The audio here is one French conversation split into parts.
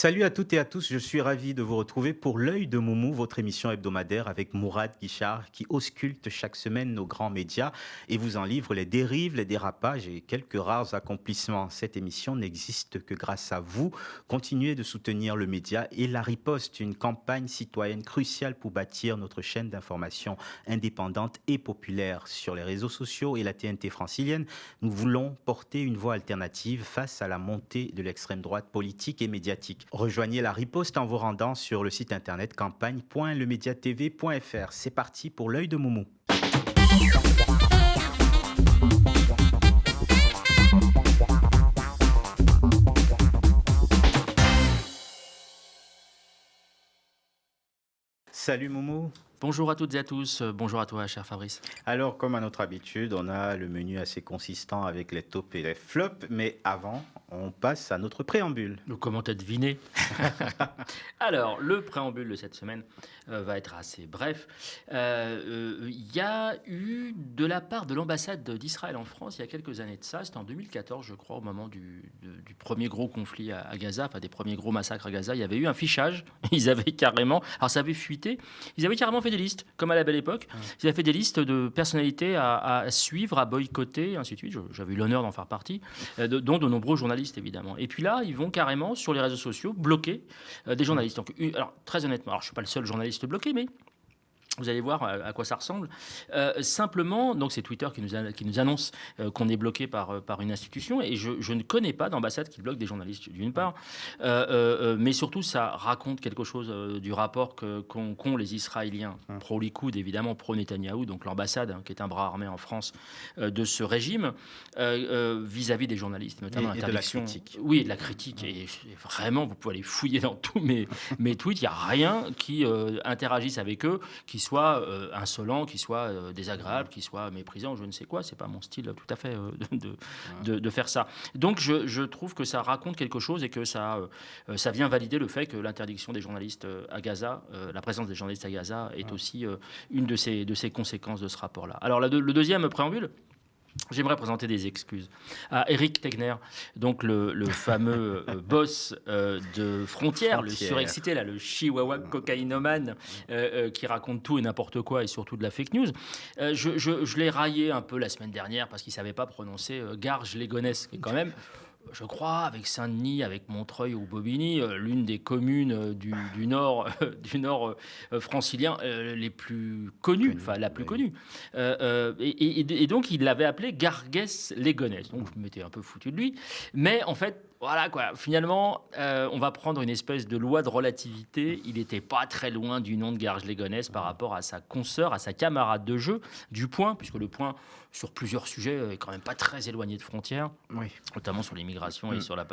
Salut à toutes et à tous, je suis ravi de vous retrouver pour l'œil de Moumou, votre émission hebdomadaire avec Mourad Guichard qui ausculte chaque semaine nos grands médias et vous en livre les dérives, les dérapages et quelques rares accomplissements. Cette émission n'existe que grâce à vous. Continuez de soutenir le média et la riposte, une campagne citoyenne cruciale pour bâtir notre chaîne d'information indépendante et populaire sur les réseaux sociaux et la TNT francilienne. Nous voulons porter une voix alternative face à la montée de l'extrême droite politique et médiatique. Rejoignez la riposte en vous rendant sur le site internet campagne.lemediatv.fr. C'est parti pour l'œil de Moumou. Salut Moumou. Bonjour à toutes et à tous, bonjour à toi cher Fabrice. Alors, comme à notre habitude, on a le menu assez consistant avec les tops et les flops, mais avant, on passe à notre préambule. Comment t'as deviné? Alors, le préambule de cette semaine va être assez bref. Il y a eu de la part de l'ambassade d'Israël en France, il y a quelques années de ça, c'était en 2014 je crois, au moment du premier gros conflit à Gaza, enfin des premiers gros massacres à Gaza, il y avait eu un fichage, ils avaient carrément, alors ça avait fuité, ils avaient carrément fait des listes, comme à la belle époque. Ils avaient fait des listes de personnalités à suivre, à boycotter, ainsi de suite. J'avais eu l'honneur d'en faire partie, dont de nombreux journalistes, évidemment. Et puis là, ils vont carrément, sur les réseaux sociaux, bloquer des journalistes. Donc, alors, très honnêtement, alors, je ne suis pas le seul journaliste bloqué, mais vous allez voir à quoi ça ressemble. Simplement, donc c'est Twitter qui nous annonce qu'on est bloqué par une institution, et je ne connais pas d'ambassade qui bloque des journalistes, d'une part, mais surtout ça raconte quelque chose du rapport qu'ont les Israéliens, pro-Likoud évidemment, pro-Netanyahou, donc l'ambassade, qui est un bras armé en France de ce régime, vis-à-vis des journalistes, notamment et de la critique. Oui, et de la critique, et vraiment, vous pouvez aller fouiller dans tous mes tweets, il n'y a rien qui interagisse avec eux, qui soit insolent, qui soit désagréable, qui soit méprisant, je ne sais quoi. C'est pas mon style tout à fait de faire ça. Donc je trouve que ça raconte quelque chose et que ça vient valider le fait que l'interdiction des journalistes à Gaza, la présence des journalistes à Gaza est aussi une de ces conséquences de ce rapport-là. Alors le deuxième préambule, j'aimerais présenter des excuses à Eric Tegner, donc le fameux boss de Frontières, le surexcité, là, le chihuahua cocaïnomane qui raconte tout et n'importe quoi et surtout de la fake news. Je l'ai raillé un peu la semaine dernière parce qu'il ne savait pas prononcer Garges-les-Gonesse, qui est quand même, je crois, avec Saint-Denis, avec Montreuil ou Bobigny, l'une des communes du nord, francilien les plus connues, enfin la plus connue. Et donc il l'avait appelé Garges-les-Gonesse. Donc je m'étais un peu foutu de lui. Mais en fait, voilà quoi, finalement, on va prendre une espèce de loi de relativité. Il n'était pas très loin du nom de Garges-les-Gonesse par rapport à sa consoeur, à sa camarade de jeu, du Point, puisque le Point, sur plusieurs sujets, est quand même pas très éloigné de Frontières, notamment sur l'immigration et sur la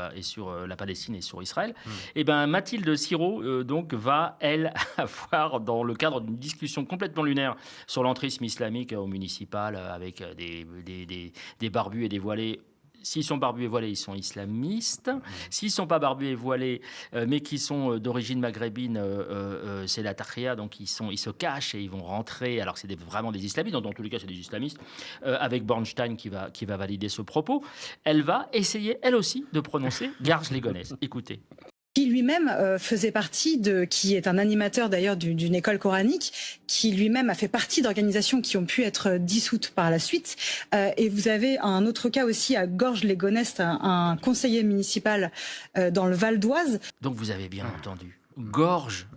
Palestine et sur Israël. Et bien Mathilde Sirot, donc, va, elle, avoir, dans le cadre d'une discussion complètement lunaire sur l'entrisme islamique au municipal, avec des barbus et des voilés. S'ils sont barbus et voilés, ils sont islamistes. S'ils ne sont pas barbus et voilés, mais qui sont d'origine maghrébine, c'est la Tahria, donc ils se cachent et ils vont rentrer, alors que c'est vraiment des islamistes, dans tous les cas c'est des islamistes, avec Bornstein qui va valider ce propos. Elle va essayer, elle aussi, de prononcer Garges-les-Gonesse. Écoutez. Qui lui-même faisait partie qui est un animateur d'ailleurs d'une école coranique, qui lui-même a fait partie d'organisations qui ont pu être dissoutes par la suite. Et vous avez un autre cas aussi à Gorges-les-Gonesse, un conseiller municipal dans le Val d'Oise. Donc vous avez bien entendu. Gorge,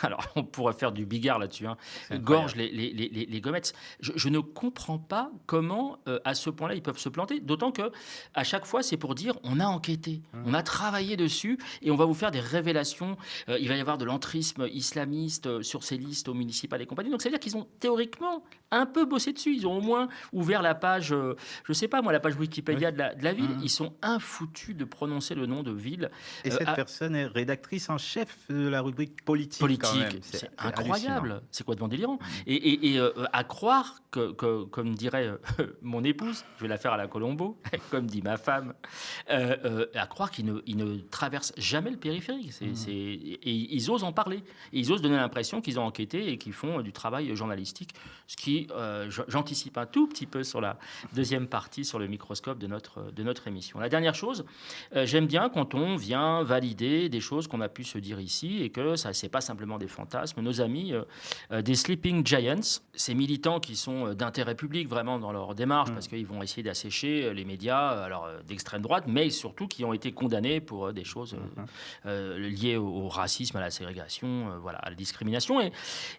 alors on pourrait faire du bigard là-dessus, gorge les gommettes. Je ne comprends pas comment à ce point-là ils peuvent se planter, d'autant que à chaque fois c'est pour dire on a enquêté, on a travaillé dessus et on va vous faire des révélations. Il va y avoir de l'entrisme islamiste sur ces listes au municipal et compagnie. Donc ça veut dire qu'ils ont théoriquement un peu bossé dessus, ils ont au moins ouvert la page, je sais pas moi, la page Wikipédia de la ville. Ils sont infoutus de prononcer le nom de ville. Et cette personne est rédactrice en chef chef de la rubrique politique. Quand même. Politique, c'est incroyable, hallucinant. c'est complètement délirant. Et à croire comme dirait mon épouse, je vais la faire à la Colombo, comme dit ma femme, à croire qu'ils ne traversent jamais le périphérique. Et ils osent en parler. Et ils osent donner l'impression qu'ils ont enquêté et qu'ils font du travail journalistique, ce qui, j'anticipe un tout petit peu sur la deuxième partie, sur le microscope de notre émission. La dernière chose, j'aime bien quand on vient valider des choses qu'on a pu se dire ici et que ça, c'est pas simplement des fantasmes. Nos amis des Sleeping Giants, ces militants qui sont d'intérêt public vraiment dans leur démarche, parce qu'ils vont essayer d'assécher les médias alors, d'extrême droite, mais surtout qui ont été condamnés pour des choses liées au racisme, à la ségrégation, voilà, à la discrimination.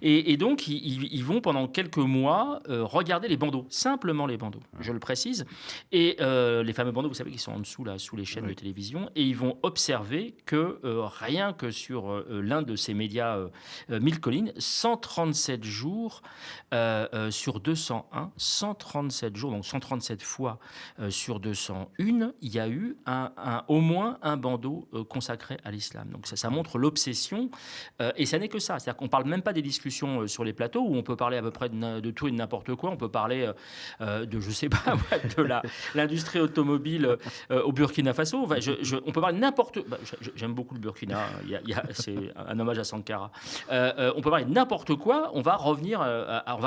Et donc, ils vont pendant quelques mois regarder les bandeaux, simplement les bandeaux, je le précise. Et les fameux bandeaux, vous savez, qui sont en dessous, là, sous les chaînes de télévision, et ils vont observer que rien que sur l'un de ces médias, Mille Collines, 137 jours sur 201, 137 jours, donc 137 fois sur 201, il y a eu au moins un bandeau consacré à l'islam. Donc ça montre l'obsession, et ça n'est que ça. C'est-à-dire qu'on ne parle même pas des discussions sur les plateaux, où on peut parler à peu près de tout et de n'importe quoi. On peut parler de, je sais pas, de l'industrie automobile au Burkina Faso. Enfin, on peut parler de n'importe... j'aime beaucoup le Burkina, c'est un hommage à Sankara. On peut parler de n'importe quoi, on va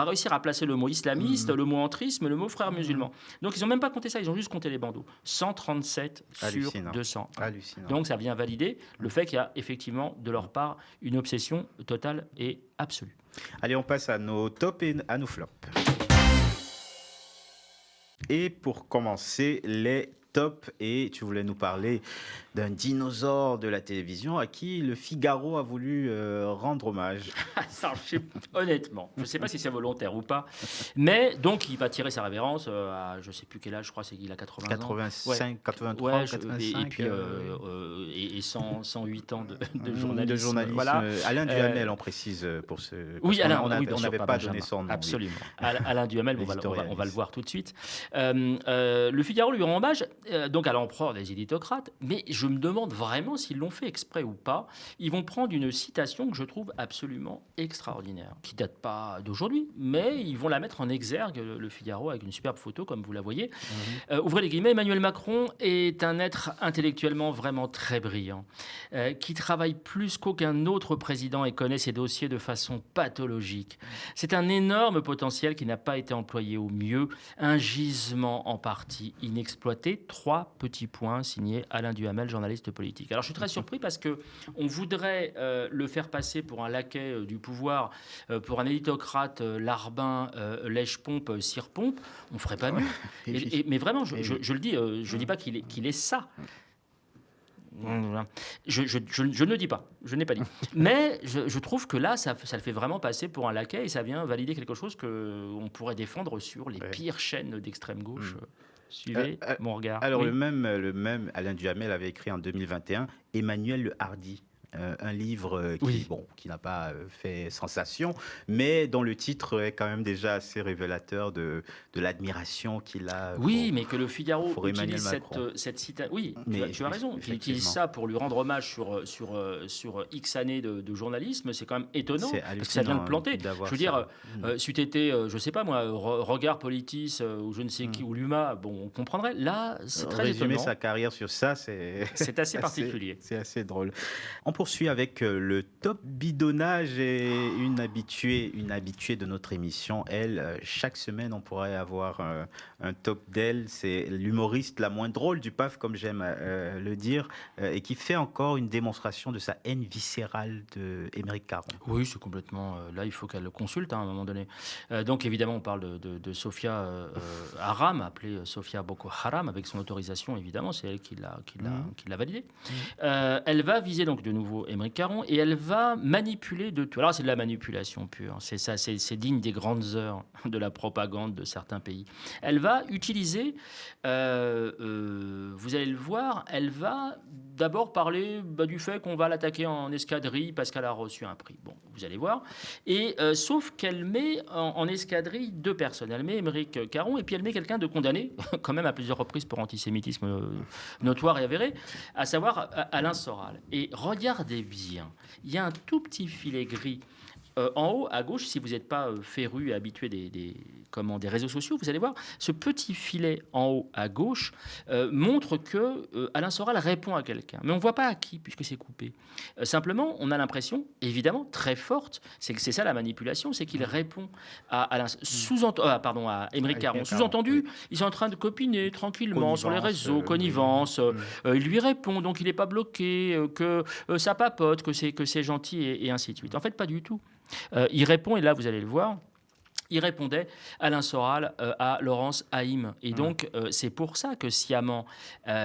réussir à placer le mot islamiste, le mot entrisme, le mot frère musulman. Donc ils n'ont même pas compté ça, ils ont juste compté les bandeaux. 137 sur 200. Hallucinant. Donc ça vient valider le fait qu'il y a effectivement de leur part une obsession totale et absolue. Allez, on passe à nos tops et à nos flops. Et pour commencer, les tops. Et tu voulais nous parler d'un dinosaure de la télévision à qui le Figaro a voulu rendre hommage. Honnêtement, je ne sais pas si c'est volontaire ou pas, mais donc il va tirer sa révérence à je ne sais plus quel âge, je crois qu'il a 80 ans. 85, 83, ouais, 85. Et puis 108 ans de journalisme. De journalisme. Voilà. Alain Duhamel, on précise pour ce... Oui, Alain, on bien n'avait sûr, pas donné son nom. Absolument. Oui. Alain Duhamel, on va le voir tout de suite. Le Figaro lui rend hommage, donc à l'empereur des éditocrates, mais je me demande vraiment s'ils l'ont fait exprès ou pas. Ils vont prendre une citation que je trouve absolument extraordinaire, qui date pas d'aujourd'hui, mais ils vont la mettre en exergue, le Figaro, avec une superbe photo, comme vous la voyez. Ouvrez les guillemets, Emmanuel Macron est un être intellectuellement vraiment très brillant, qui travaille plus qu'aucun autre président et connaît ses dossiers de façon pathologique. C'est un énorme potentiel qui n'a pas été employé au mieux, un gisement en partie inexploité. 3 petits points signés Alain Duhamel, journaliste politique. Alors je suis très surpris parce que on voudrait le faire passer pour un laquais du pouvoir, pour un éditocrate larbin, lèche-pompe, cire-pompe. On ferait pas mieux. Mais vraiment, je le dis, je dis pas qu'il est ça. Je ne le dis pas, je n'ai pas dit. Mais je trouve que là, ça le fait vraiment passer pour un laquais et ça vient valider quelque chose qu'on pourrait défendre sur les pires chaînes d'extrême gauche. Suivez mon regard. Alors, oui. le même Alain Duhamel avait écrit en 2021 Emmanuel le Hardi. Un livre qui n'a pas fait sensation, mais dont le titre est quand même déjà assez révélateur de l'admiration qu'il a. Oui, mais que le Figaro utilise cette citation. Oui, tu as raison. Il utilise ça pour lui rendre hommage sur X années de journalisme. C'est quand même étonnant, parce que ça vient de planter. Je veux dire, c'eût été, je ne sais pas moi, Regard Politis ou je ne sais qui, ou l'UMA, bon, on comprendrait. Là, c'est très étonnant. Résumer sa carrière sur ça, c'est assez particulier. C'est assez drôle. On poursuit avec le top bidonnage et une habituée de notre émission. Elle, chaque semaine, on pourrait avoir un top d'elle. C'est l'humoriste la moins drôle du PAF, comme j'aime le dire, et qui fait encore une démonstration de sa haine viscérale d'Émeric Caron. Oui, c'est complètement... là, il faut qu'elle le consulte à un moment donné. Donc, évidemment, on parle de Sophia Aram, appelée Sophia Boko Haram, avec son autorisation, évidemment. C'est elle qui l'a validée. Elle va viser donc de nouveau Émeric Caron et elle va manipuler de tout. Alors, c'est de la manipulation pure. C'est ça, c'est digne des grandes heures de la propagande de certains pays. Elle va utiliser, vous allez le voir, elle va d'abord parler du fait qu'on va l'attaquer en escadrille parce qu'elle a reçu un prix. Bon, vous allez voir. Et sauf qu'elle met en escadrille 2 personnes. Elle met Émeric Caron et puis elle met quelqu'un de condamné, quand même à plusieurs reprises pour antisémitisme notoire et avéré, à savoir Alain Soral. Et regardez regardez bien, il y a un tout petit filet gris. En haut, à gauche, si vous n'êtes pas féru et habitué des réseaux sociaux, vous allez voir, ce petit filet en haut à gauche montre que Alain Soral répond à quelqu'un. Mais on ne voit pas à qui, puisque c'est coupé. Simplement, on a l'impression, évidemment, très forte, c'est ça la manipulation, c'est qu'il répond à Émeric Caron. Sous-entendu, ils sont en train de copiner tranquillement sur les réseaux, connivence. Il lui répond, donc il n'est pas bloqué, que ça papote, que c'est gentil, et ainsi de suite. En fait, pas du tout. Il répond, et là vous allez le voir, il répondait, Alain Soral, à Laurence Haïm. Et donc, c'est pour ça que sciemment,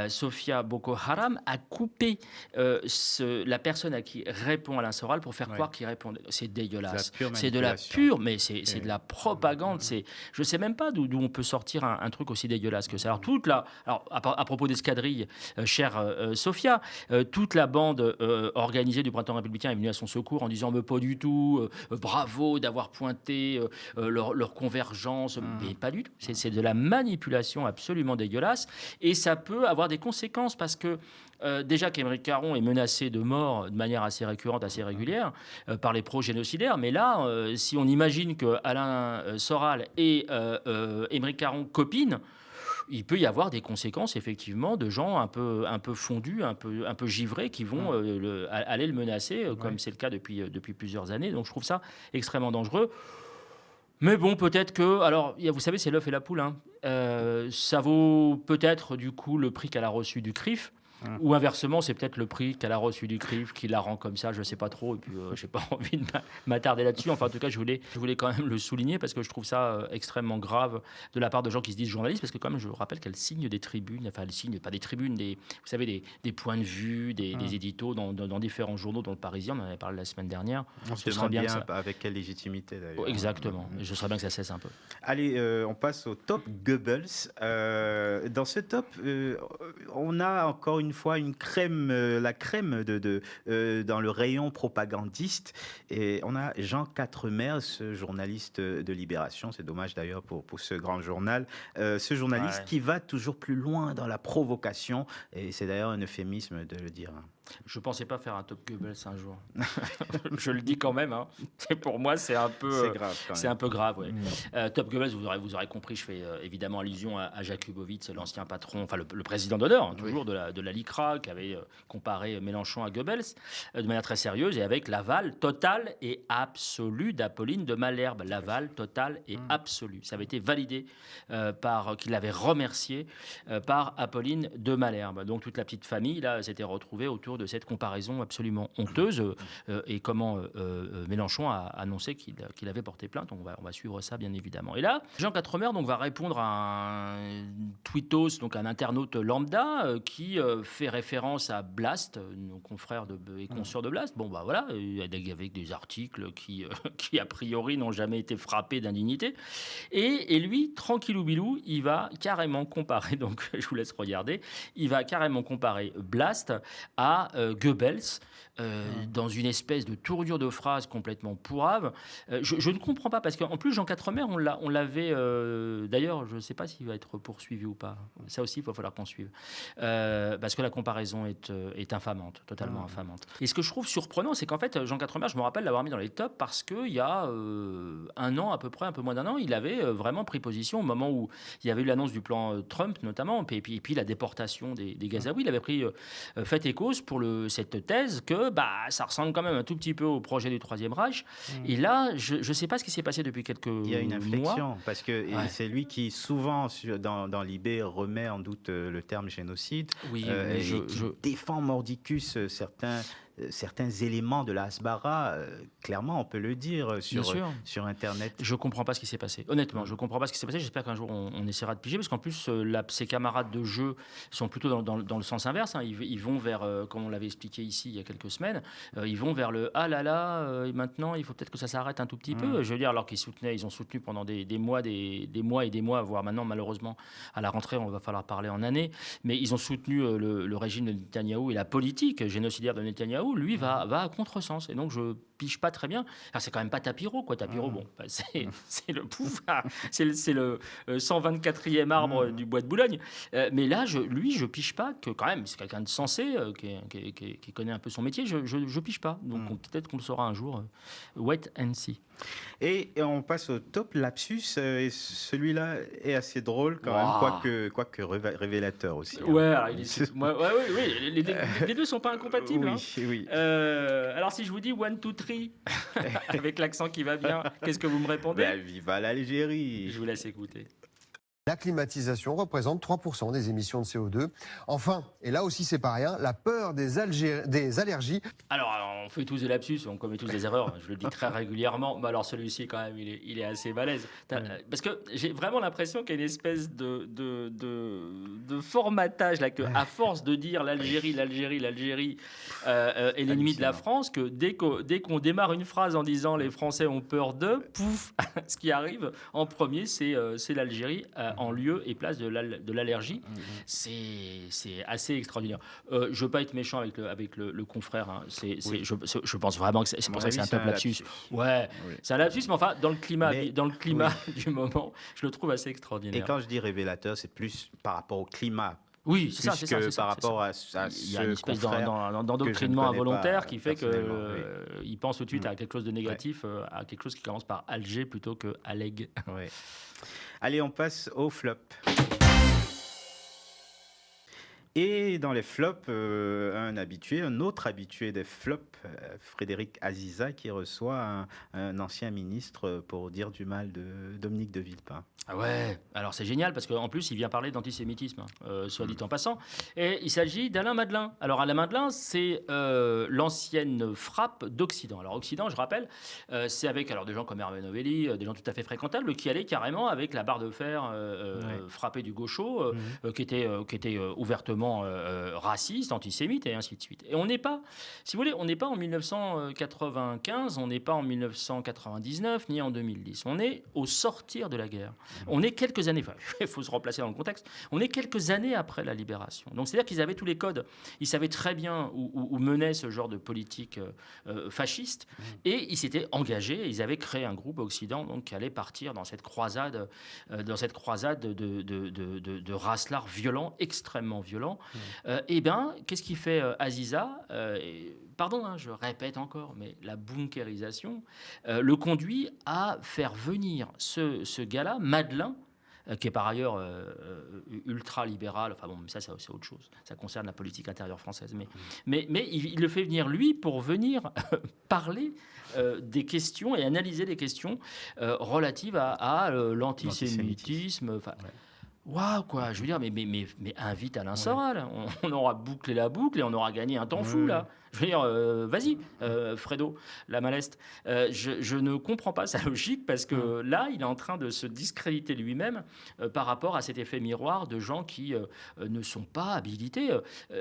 Sophia Boko Haram a coupé la personne à qui répond Alain Soral pour faire croire qu'il répondait. C'est dégueulasse. C'est de la pure, mais c'est de la propagande. Je ne sais même pas d'où on peut sortir un truc aussi dégueulasse que ça. Alors, à propos d'escadrille, chère Sophia, toute la bande organisée du Printemps républicain est venue à son secours en disant, mais pas du tout, bravo d'avoir pointé leur convergence, mais pas du tout. C'est de la manipulation absolument dégueulasse, et ça peut avoir des conséquences parce que déjà qu'Émeric Caron est menacé de mort de manière assez récurrente, assez régulière par les pro-génocidaires, mais là, si on imagine que Alain Soral et Émeric Caron copinent, il peut y avoir des conséquences, effectivement, de gens un peu fondus, un peu givrés, qui vont aller le menacer, comme c'est le cas depuis plusieurs années. Donc je trouve ça extrêmement dangereux. Mais bon, peut-être que... Alors, vous savez, c'est l'œuf et la poule. Ça vaut peut-être, du coup, le prix qu'elle a reçu du CRIF. Ou inversement, c'est peut-être le prix qu'elle a reçu du CRIF qui la rend comme ça, je ne sais pas trop, et puis je n'ai pas envie de m'attarder là-dessus. Enfin, en tout cas, je voulais quand même le souligner parce que je trouve ça extrêmement grave de la part de gens qui se disent journalistes, parce que quand même, je rappelle qu'elle signe des tribunes, enfin, elle signe pas des tribunes, vous savez, des points de vue, des éditos dans différents journaux, dans le Parisien, on en avait parlé la semaine dernière. On se demande bien avec quelle légitimité, d'ailleurs. Exactement, je serais bien que ça cesse un peu. Allez, on passe au top Goebbels. Dans ce top, on a encore une fois la crème dans le rayon propagandiste, et on a Jean Quatremer, ce journaliste de Libération, c'est dommage d'ailleurs pour ce grand journal, ce journaliste qui va toujours plus loin dans la provocation, et c'est d'ailleurs un euphémisme de le dire. Je ne pensais pas faire un top Goebbels un jour. Je le dis quand même. Pour moi, c'est un peu grave. C'est un peu grave, ouais. Top Goebbels, vous aurez compris, je fais évidemment allusion à Jakubowicz, l'ancien patron, enfin le président d'honneur, toujours de la LICRA, qui avait comparé Mélenchon à Goebbels de manière très sérieuse, et avec l'aval total et absolu d'Apolline de Malherbe. L'aval total et absolu. Ça avait été validé qu'il avait remercié par Apolline de Malherbe. Donc toute la petite famille là s'était retrouvée autour de cette comparaison absolument honteuse, et comment Mélenchon a annoncé qu'il avait porté plainte. Donc on va suivre ça, bien évidemment. Et là, Jean Quatremer va répondre à un tweetos, donc un internaute lambda, qui fait référence à Blast, nos confrères et consoeurs de Blast. Bon, voilà, avec des articles qui a priori n'ont jamais été frappés d'indignité. Et lui, tranquillou bilou, il va carrément comparer, donc je vous laisse regarder, il va carrément comparer Blast à Goebbels, dans une espèce de tournure de phrase complètement pourrave. Je ne comprends pas, parce qu'en plus, Jean Quatremer, on l'avait... D'ailleurs, je ne sais pas s'il va être poursuivi ou pas. Ça aussi, il va falloir qu'on suive. Parce que la comparaison est infamante, totalement infamante. Et ce que je trouve surprenant, c'est qu'en fait, Jean Quatremer, je me rappelle l'avoir mis dans les tops parce qu'il y a un an, à peu près, un peu moins d'un an, il avait vraiment pris position au moment où il y avait eu l'annonce du plan Trump, notamment, et puis la déportation des Gazaouis. Il avait pris fait et cause pour cette thèse que ça ressemble quand même un tout petit peu au projet du Troisième Reich. Et là, je ne sais pas ce qui s'est passé depuis quelques mois. Il y a une inflexion, parce que c'est lui qui, souvent, dans Libé, remet en doute le terme génocide. Oui, qui défend mordicus certains éléments de la Hasbara, clairement, on peut le dire sur Internet. Je ne comprends pas ce qui s'est passé. Honnêtement, je ne comprends pas ce qui s'est passé. J'espère qu'un jour, on essaiera de piger, parce qu'en plus, ses camarades de jeu sont plutôt dans le sens inverse. Ils vont vers, comme on l'avait expliqué ici il y a quelques semaines, ils vont vers le « ah là là, maintenant, il faut peut-être que ça s'arrête un tout petit peu ». Je veux dire, alors ils ont soutenu pendant des mois et des mois, voire maintenant, malheureusement, à la rentrée, on va falloir parler en année, mais ils ont soutenu le régime de Netanyahou et la politique génocidaire de Netanyahou. Netanyahu, lui, va à contresens. Et donc, je pige pas très bien. Alors, c'est quand même pas Tapiro, quoi. Tapiro, bon, bah, c'est le pouvoir, c'est le 124e arbre du bois de Boulogne. Mais là, je pige pas que quand même, c'est quelqu'un de sensé, qui connaît un peu son métier. Je pige pas. Donc, peut-être qu'on le saura un jour. Wait and see. Et on passe au top lapsus. Et celui-là est assez drôle quand même, quoique révélateur aussi. Ouais, alors, oui, les deux sont pas incompatibles. Oui. Alors, si je vous dis 1, 2, 3, avec l'accent qui va bien, qu'est-ce que vous me répondez? Viva l'Algérie. Je vous laisse écouter. La climatisation représente 3% des émissions de CO2. Enfin, et là aussi c'est pas rien, la peur des allergies. Alors, on fait tous des lapsus, on commet tous des erreurs, je le dis très régulièrement, mais alors celui-ci quand même, il est assez balèze. Parce que j'ai vraiment l'impression qu'il y a une espèce de formatage, là, que à force de dire l'Algérie est l'ennemi de la France, que dès qu'on démarre une phrase en disant les Français ont peur de, pouf, ce qui arrive en premier, c'est l'Algérie en lieu et place de l'allergie. C'est assez extraordinaire. Je ne veux pas être méchant avec le confrère. Hein. Je pense vraiment que c'est pour ça que c'est un top lapsus. Ouais, c'est un lapsus, mais enfin, dans le climat du moment, je le trouve assez extraordinaire. Et quand je dis révélateur, c'est plus par rapport au climat. Oui, c'est ça. Par rapport à il y a une espèce d'endoctrinement involontaire qui fait qu'il pense tout de suite à quelque chose de négatif, à quelque chose qui commence par Alger plutôt que Aleg. Ouais. Allez, on passe au flop. Et dans les flops, un autre habitué des flops, Frédéric Aziza, qui reçoit un ancien ministre pour dire du mal de Dominique de Villepin. Ah ouais, alors c'est génial parce qu'en plus il vient parler d'antisémitisme, soit dit en passant. Et il s'agit d'Alain Madelin. Alors Alain Madelin, c'est l'ancienne frappe d'Occident. Alors Occident, je rappelle, c'est avec des gens comme Hervé Novelli, des gens tout à fait fréquentables, qui allaient carrément avec la barre de fer frappée du gaucho, qui était ouvertement raciste, antisémite et ainsi de suite. Et on n'est pas, si vous voulez, on n'est pas en 1995, on n'est pas en 1999, ni en 2010. On est au sortir de la guerre. On est quelques années, il faut se replacer dans le contexte, on est quelques années après la libération. Donc c'est-à-dire qu'ils avaient tous les codes, ils savaient très bien où menait ce genre de politique fasciste, et ils s'étaient engagés, et ils avaient créé un groupe Occident donc, qui allait partir dans cette croisade de racelard violent, extrêmement violent. Et bien, qu'est-ce qu'il fait Aziza Pardon, je répète encore, mais la bunkérisation le conduit à faire venir ce gars-là, Madelin, qui est par ailleurs ultra-libéral, enfin bon, ça c'est autre chose, ça concerne la politique intérieure française, mais il le fait venir lui pour venir parler des questions et analyser des questions relatives à l'antisémitisme. Waouh, quoi, je veux dire, mais invite Alain Soral, on aura bouclé la boucle et on aura gagné un temps fou, là. Je veux dire, vas-y, Fredo, la maleste. Je ne comprends pas sa logique parce que là, il est en train de se discréditer lui-même par rapport à cet effet miroir de gens qui ne sont pas habilités.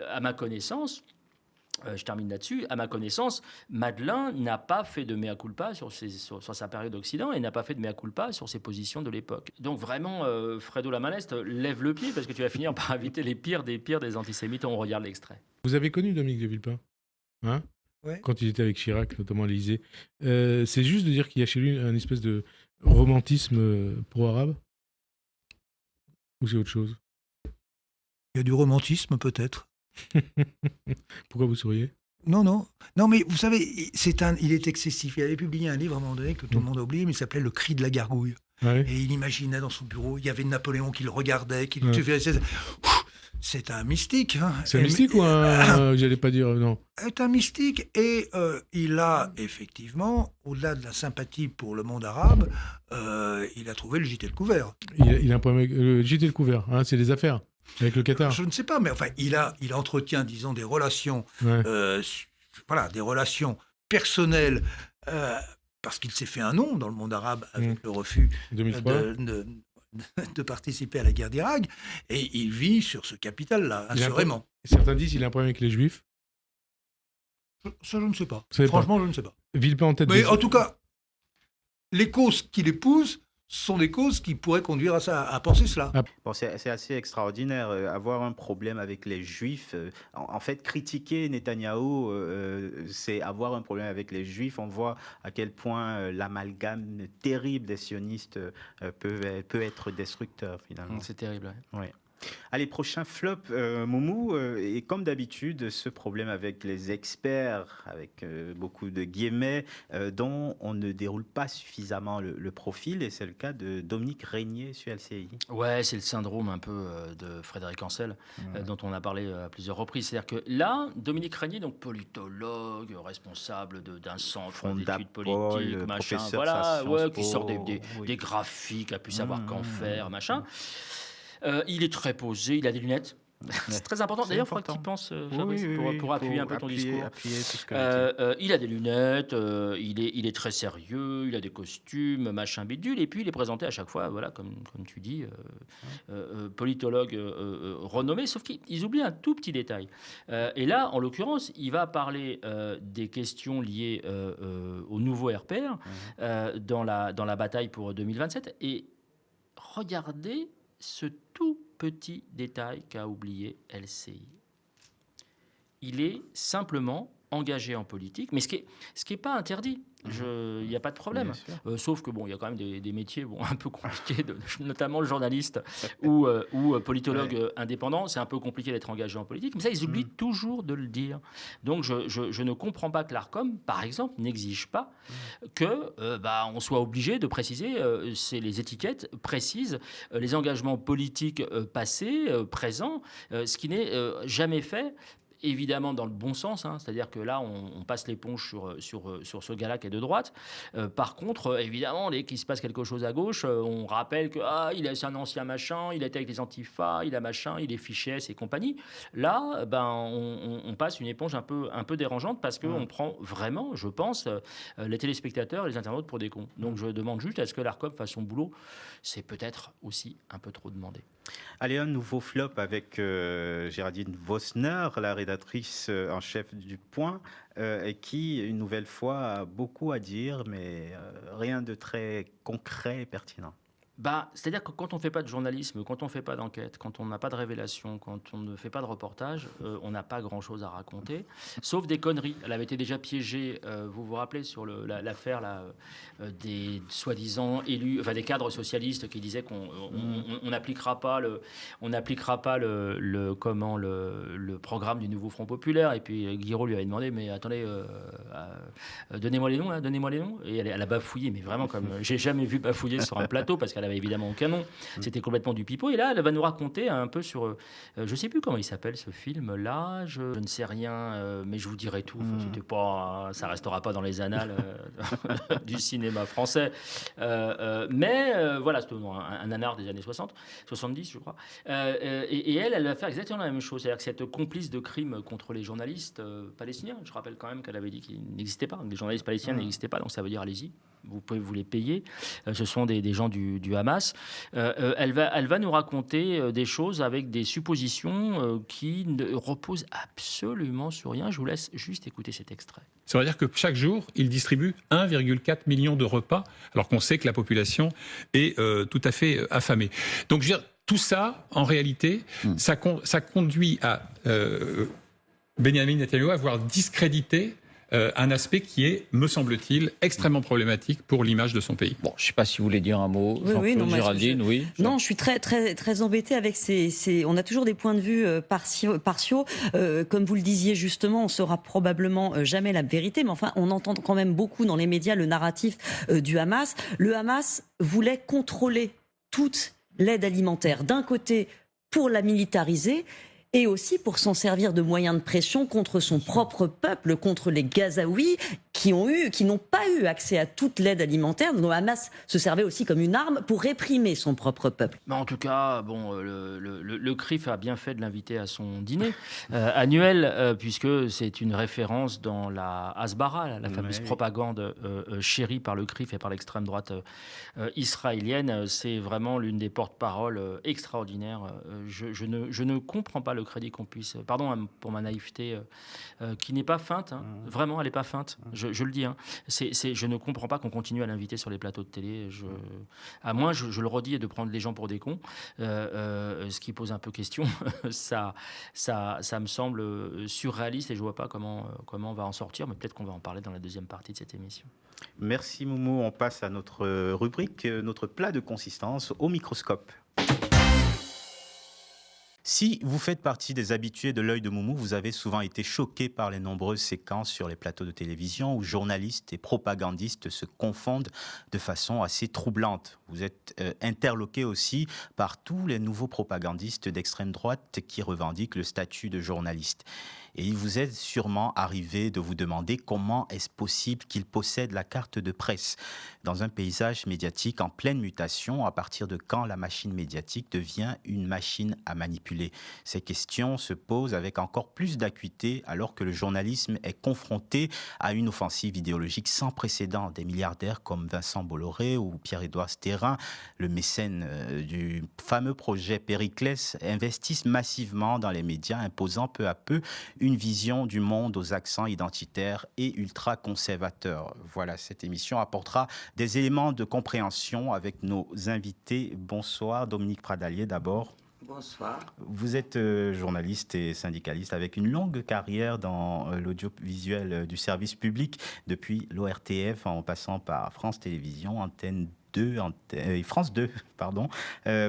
À ma connaissance, je termine là-dessus. À ma connaissance, Madelin n'a pas fait de mea culpa sur sa période d'Occident et n'a pas fait de mea culpa sur ses positions de l'époque. Donc vraiment, Fredo la Maleste, lève le pied parce que tu vas finir par inviter les pires des antisémites. On regarde l'extrait. Vous avez connu Dominique de Villepin, hein? Ouais. Quand il était avec Chirac, notamment à l'Élysée. C'est juste de dire qu'il y a chez lui un espèce de romantisme pro-arabe? Ou c'est autre chose? Il y a du romantisme peut-être. Pourquoi vous souriez? Non, mais vous savez, il est excessif. Il avait publié un livre à un moment donné que tout le monde a oublié, mais il s'appelait Le cri de la gargouille. Ouais. Et il imaginait dans son bureau, il y avait Napoléon qui le regardait, qui c'est un mystique. Hein. C'est un mystique ou j'allais pas dire non. C'est un mystique et il a effectivement, au-delà de la sympathie pour le monde arabe, il a trouvé le JT le couvert. Il a un problème avec le JT le couvert, hein, c'est les affaires. Avec le Qatar. Je ne sais pas, mais enfin, il entretient, disons, des relations, des relations personnelles, parce qu'il s'est fait un nom dans le monde arabe avec le refus de participer à la guerre d'Irak, et il vit sur ce capital-là, assurément. Certains disent qu'il a un problème avec les Juifs. Ça, je ne sais pas. Franchement, je ne sais pas. Villepin en tête. Mais en tout cas, les causes qu'il épouse sont des causes qui pourraient conduire à penser cela. Bon, c'est assez extraordinaire. Avoir un problème avec les Juifs, en fait, critiquer Netanyahou, c'est avoir un problème avec les Juifs. On voit à quel point l'amalgame terrible des sionistes peut être destructeur, finalement. C'est terrible. Ouais. Allez, prochain flop, Moumou, et comme d'habitude, ce problème avec les experts, avec beaucoup de guillemets, dont on ne déroule pas suffisamment le profil, et c'est le cas de Dominique Régnier sur LCI. Ouais, c'est le syndrome un peu de Frédéric Ancel, dont on a parlé à plusieurs reprises. C'est-à-dire que là, Dominique Régnier, donc politologue, responsable d'un centre d'études politiques, machin, voilà, qui sort des graphiques, a pu savoir qu'en faire, machin. Il est très posé, il a des lunettes. C'est très important. D'ailleurs, il faudra que tu y penses, Fabrice, pour appuyer un peu ton discours. Il a des lunettes, il est très sérieux, il a des costumes, machin bidule, et puis il est présenté à chaque fois, voilà, comme tu dis, politologue renommé, sauf qu'ils oublient un tout petit détail. Et là, en l'occurrence, il va parler des questions liées au nouveau RPR dans la bataille pour 2027. Et regardez ce tout petit détail qu'a oublié LCI. Il est simplement engagé en politique, mais ce qui est pas interdit. Il n'y a pas de problème. Sauf que il y a quand même des métiers un peu compliqués, notamment le journaliste ou politologue indépendant. C'est un peu compliqué d'être engagé en politique, mais ça, ils oublient toujours de le dire. Donc, je ne comprends pas que l'Arcom, par exemple, n'exige pas que on soit obligé de préciser, les étiquettes précisent les engagements politiques passés, présents, ce qui n'est jamais fait. Évidemment dans le bon sens, c'est-à-dire que là, on passe l'éponge sur ce gars-là qui est de droite. Par contre, évidemment, dès qu'il se passe quelque chose à gauche, on rappelle que c'est un ancien machin, il était avec les antifas, il a machin, il est fiché S et compagnie. Là, on passe une éponge un peu dérangeante parce qu'on prend vraiment, je pense, les téléspectateurs et les internautes pour des cons. Donc je demande juste à ce que l'Arcom fasse son boulot. C'est peut-être aussi un peu trop demandé. Allez, un nouveau flop avec Géraldine Vosner, la rédactrice en chef du Point, qui, une nouvelle fois, a beaucoup à dire, mais rien de très concret et pertinent. C'est-à-dire que quand on ne fait pas de journalisme, quand on ne fait pas d'enquête, quand on n'a pas de révélation, quand on ne fait pas de reportage, on n'a pas grand-chose à raconter, sauf des conneries. Elle avait été déjà piégée, vous vous rappelez, sur l'affaire des soi-disant élus, des cadres socialistes qui disaient qu'on n'appliquera pas le programme du nouveau Front Populaire. Et puis Guiraud lui avait demandé, mais attendez, donnez-moi les noms. Et elle a bafouillé, mais vraiment comme j'ai jamais vu bafouiller sur un plateau, parce qu'elle avait évidemment aucun nom. C'était complètement du pipeau. Et là, elle va nous raconter un peu sur... je ne sais plus comment il s'appelle, ce film-là. Je ne sais rien, mais je vous dirai tout. Ça ne restera pas dans les annales du cinéma français. Mais voilà, c'est un nanar des années 70, je crois. Et elle va faire exactement la même chose. C'est-à-dire que cette complice de crimes contre les journalistes palestiniens, je rappelle quand même qu'elle avait dit qu'ils n'existaient pas. Les journalistes palestiniens n'existaient pas, donc ça veut dire allez-y. Vous pouvez vous les payer. Ce sont des gens du Hamas. Elle va nous raconter des choses avec des suppositions qui ne reposent absolument sur rien. Je vous laisse juste écouter cet extrait. Ça veut dire que chaque jour, il distribue 1,4 million de repas, alors qu'on sait que la population est tout à fait affamée. Donc, je veux dire, tout ça, en réalité, ça conduit à Benyamin Netanyahou à voir discréditer un aspect qui est, me semble-t-il, extrêmement problématique pour l'image de son pays. Bon, je ne sais pas si vous voulez dire un mot, Géraldine, oui. Non, je suis très, très, très embêtée avec on a toujours des points de vue partiaux. Comme vous le disiez justement, on saura probablement jamais la vérité, mais enfin, on entend quand même beaucoup dans les médias le narratif du Hamas. Le Hamas voulait contrôler toute l'aide alimentaire, d'un côté pour la militariser, et aussi pour s'en servir de moyens de pression contre son propre peuple, contre les Gazaouis qui n'ont pas eu accès à toute l'aide alimentaire. Donc Hamas se servait aussi comme une arme pour réprimer son propre peuple. Mais en tout cas, le CRIF a bien fait de l'inviter à son dîner annuel, puisque c'est une référence dans la Hasbara, la fameuse propagande chérie par le CRIF et par l'extrême droite israélienne. C'est vraiment l'une des porte-paroles extraordinaires. Je ne comprends pas le crédit qu'on puisse... Pardon pour ma naïveté, qui n'est pas feinte. Vraiment, elle n'est pas feinte. Je je le dis, hein, je ne comprends pas qu'on continue à l'inviter sur les plateaux de télé. À moins, je le redis, de prendre les gens pour des cons, ce qui pose un peu question. ça me semble surréaliste et je ne vois pas comment on va en sortir, mais peut-être qu'on va en parler dans la deuxième partie de cette émission. Merci Moumou. On passe à notre rubrique, notre plat de consistance au microscope. Si vous faites partie des habitués de l'œil de Moumou, vous avez souvent été choqué par les nombreuses séquences sur les plateaux de télévision où journalistes et propagandistes se confondent de façon assez troublante. Vous êtes interloqué aussi par tous les nouveaux propagandistes d'extrême droite qui revendiquent le statut de journaliste. Et il vous est sûrement arrivé de vous demander comment est-ce possible qu'ils possèdent la carte de presse dans un paysage médiatique en pleine mutation. À partir de quand la machine médiatique devient une machine à manipuler? Ces questions se posent avec encore plus d'acuité alors que le journalisme est confronté à une offensive idéologique sans précédent. Des milliardaires comme Vincent Bolloré ou Pierre-Édouard Stérin, le mécène du fameux projet Périclès, investissent massivement dans les médias, imposant peu à peu une vision du monde aux accents identitaires et ultra-conservateurs. Voilà, cette émission apportera des éléments de compréhension avec nos invités. Bonsoir, Dominique Pradalier d'abord. Bonsoir. Vous êtes journaliste et syndicaliste avec une longue carrière dans l'audiovisuel du service public, depuis l'ORTF en passant par France Télévisions, Antenne 2, France 2, pardon,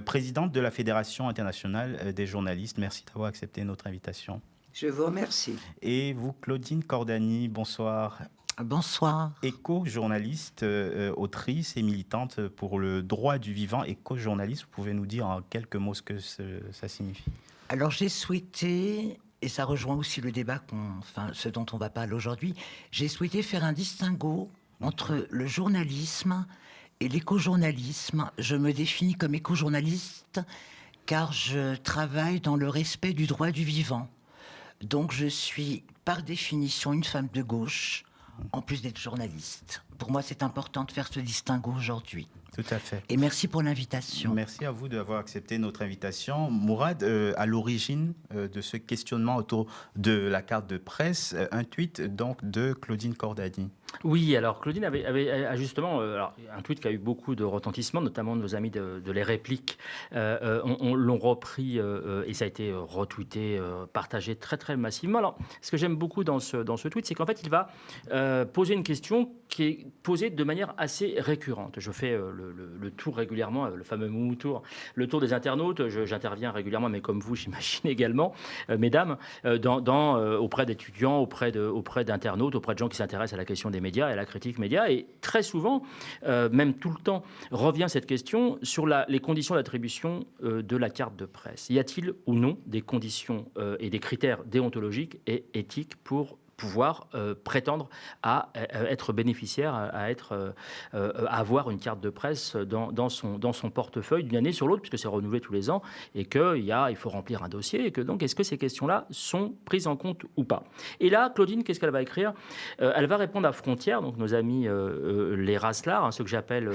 présidente de la Fédération internationale des journalistes. Merci d'avoir accepté notre invitation. Je vous remercie. Et vous, Claudine Cordani, bonsoir. Bonsoir. Éco-journaliste, autrice et militante pour le droit du vivant. Éco-journaliste, vous pouvez nous dire en quelques mots ce que ça signifie? Alors j'ai souhaité, et ça rejoint aussi le débat, ce dont on va parler aujourd'hui, j'ai souhaité faire un distinguo entre le journalisme et l'éco-journalisme. Je me définis comme éco-journaliste car je travaille dans le respect du droit du vivant. Donc je suis par définition une femme de gauche, en plus d'être journaliste. Pour moi, c'est important de faire ce distinguo aujourd'hui. Tout à fait. Et merci pour l'invitation. Merci à vous d'avoir accepté notre invitation. Mourad, à l'origine de ce questionnement autour de la carte de presse, un tweet donc de Claudine Cordani. Oui, alors Claudine avait justement un tweet qui a eu beaucoup de retentissement, notamment de nos amis de Les Répliques. On l'ont repris et ça a été retweeté, partagé très très massivement. Alors, ce que j'aime beaucoup dans ce tweet, c'est qu'en fait, il va poser une question qui est posée de manière assez récurrente. Je fais le tour régulièrement, le fameux Moumou Tour, le tour des internautes. J'interviens régulièrement, mais comme vous, j'imagine également, mesdames, auprès d'étudiants, auprès d'internautes, auprès de gens qui s'intéressent à la question des médias et à la critique média. Et très souvent, même tout le temps, revient cette question sur les conditions d'attribution de la carte de presse. Y a-t-il ou non des conditions et des critères déontologiques et éthiques pour pouvoir prétendre à être bénéficiaire, à avoir une carte de presse dans son portefeuille d'une année sur l'autre, puisque c'est renouvelé tous les ans, et qu'il faut remplir un dossier, et que donc, est-ce que ces questions-là sont prises en compte ou pas? Et là, Claudine, qu'est-ce qu'elle va écrire? Elle va répondre à Frontières, donc nos amis les Raslards, ceux que j'appelle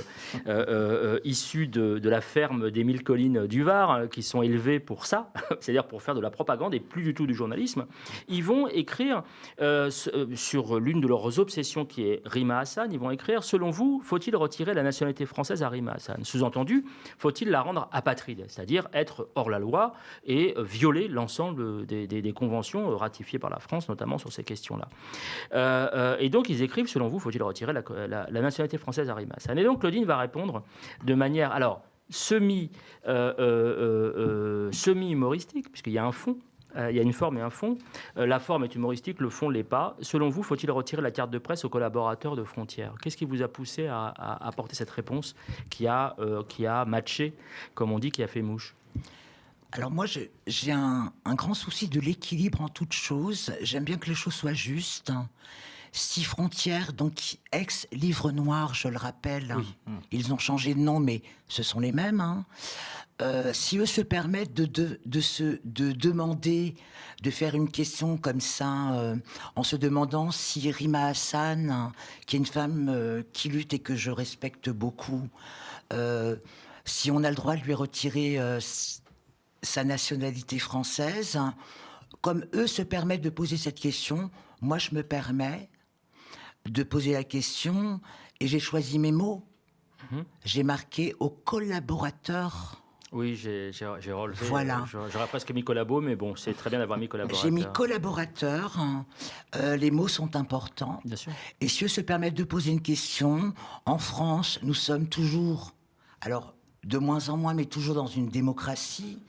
issus de la ferme des 1000 collines du Var, qui sont élevés pour ça, c'est-à-dire pour faire de la propagande et plus du tout du journalisme. Ils vont écrire sur l'une de leurs obsessions qui est Rima Hassan, ils vont écrire: selon vous, faut-il retirer la nationalité française à Rima Hassan? Sous-entendu, faut-il la rendre apatride, c'est-à-dire être hors la loi et violer l'ensemble des conventions ratifiées par la France, notamment sur ces questions-là. Et donc ils écrivent: selon vous, faut-il retirer la nationalité française à Rima Hassan? Et donc Claudine va répondre de manière semi-humoristique, puisqu'il y a un fond. Il y a une forme et un fond. La forme est humoristique, le fond ne l'est pas. Selon vous, faut-il retirer la carte de presse aux collaborateurs de Frontières? Qu'est-ce qui vous a poussé à apporter cette réponse qui a matché, comme on dit, qui a fait mouche? Alors moi, j'ai un grand souci de l'équilibre en toute chose. J'aime bien que les choses soient justes. Si Frontières, donc ex-Livre Noir, je le rappelle, oui. Ils ont changé de nom, mais ce sont les mêmes, si eux se permettent de demander, de faire une question comme ça, en se demandant si Rima Hassan, qui est une femme qui lutte et que je respecte beaucoup, si on a le droit de lui retirer sa nationalité française, comme eux se permettent de poser cette question, moi je me permets de poser la question et j'ai choisi mes mots. J'ai marqué aux collaborateurs. Oui, j'ai relevé. Voilà. J'aurais presque mis collabo, mais bon, c'est très bien d'avoir mis collaborateur. J'ai mis collaborateurs. Les mots sont importants. Bien sûr. Et si eux se permettent de poser une question, en France, nous sommes toujours, alors de moins en moins, mais toujours dans une démocratie.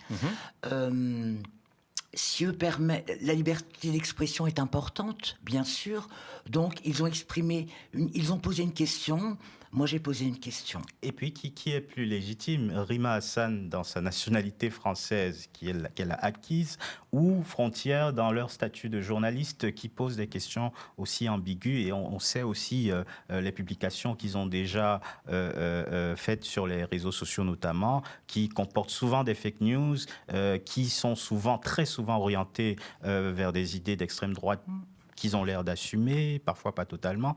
Si eux permettent, la liberté d'expression est importante, bien sûr. Donc, ils ont posé une question. Moi, j'ai posé une question. Et puis, qui est plus légitime, Rima Hassan dans sa nationalité française qu'elle a acquise, ou Frontière dans leur statut de journaliste qui pose des questions aussi ambiguës. Et on sait aussi les publications qu'ils ont déjà faites sur les réseaux sociaux notamment, qui comportent souvent des fake news, qui sont très souvent orientées vers des idées d'extrême droite qu'ils ont l'air d'assumer, parfois pas totalement.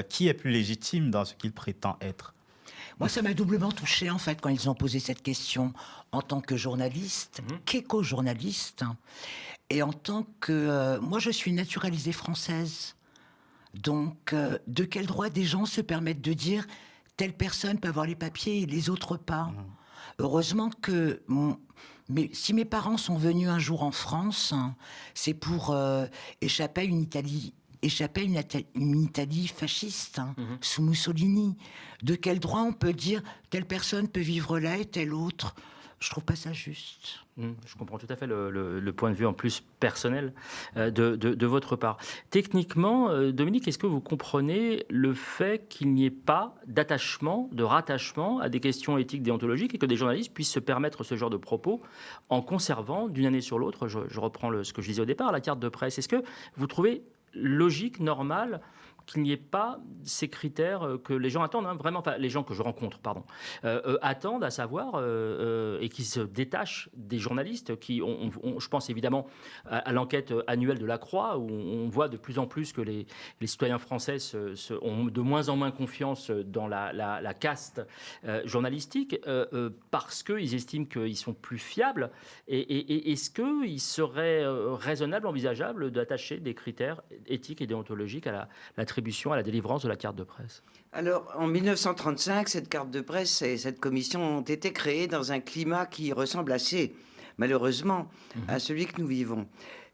Qui est plus légitime dans ce qu'il prétend être ? Moi, ça m'a doublement touchée, en fait, quand ils ont posé cette question en tant que journaliste, qu'éco-journaliste, et en tant que... moi, je suis naturalisée française. Donc, de quel droit des gens se permettent de dire telle personne peut avoir les papiers et les autres pas ? Heureusement que... Mais si mes parents sont venus un jour en France, c'est pour échapper à une Italie fasciste, sous Mussolini. De quel droit on peut dire telle personne peut vivre là et telle autre ? Je trouve pas ça juste. Je comprends tout à fait le point de vue en plus personnel de votre part. Techniquement, Dominique, est-ce que vous comprenez le fait qu'il n'y ait pas d'attachement, de rattachement à des questions éthiques déontologiques et que des journalistes puissent se permettre ce genre de propos en conservant d'une année sur l'autre, je reprends ce que je disais au départ, la carte de presse. Est-ce que vous trouvez logique, normal, qu'il n'y ait pas ces critères que les gens attendent, vraiment, enfin les gens que je rencontre, attendent, à savoir, et qui se détachent des journalistes, qui je pense évidemment à l'enquête annuelle de la Croix, où on voit de plus en plus que les citoyens français ont de moins en moins confiance dans la caste journalistique, parce qu'ils estiment qu'ils sont plus fiables. Et est-ce qu'il serait raisonnable, envisageable d'attacher des critères éthiques et déontologiques à l'attribution, à la délivrance de la carte de presse? Alors, en 1935, cette carte de presse et cette commission ont été créées dans un climat qui ressemble assez, malheureusement, à celui que nous vivons.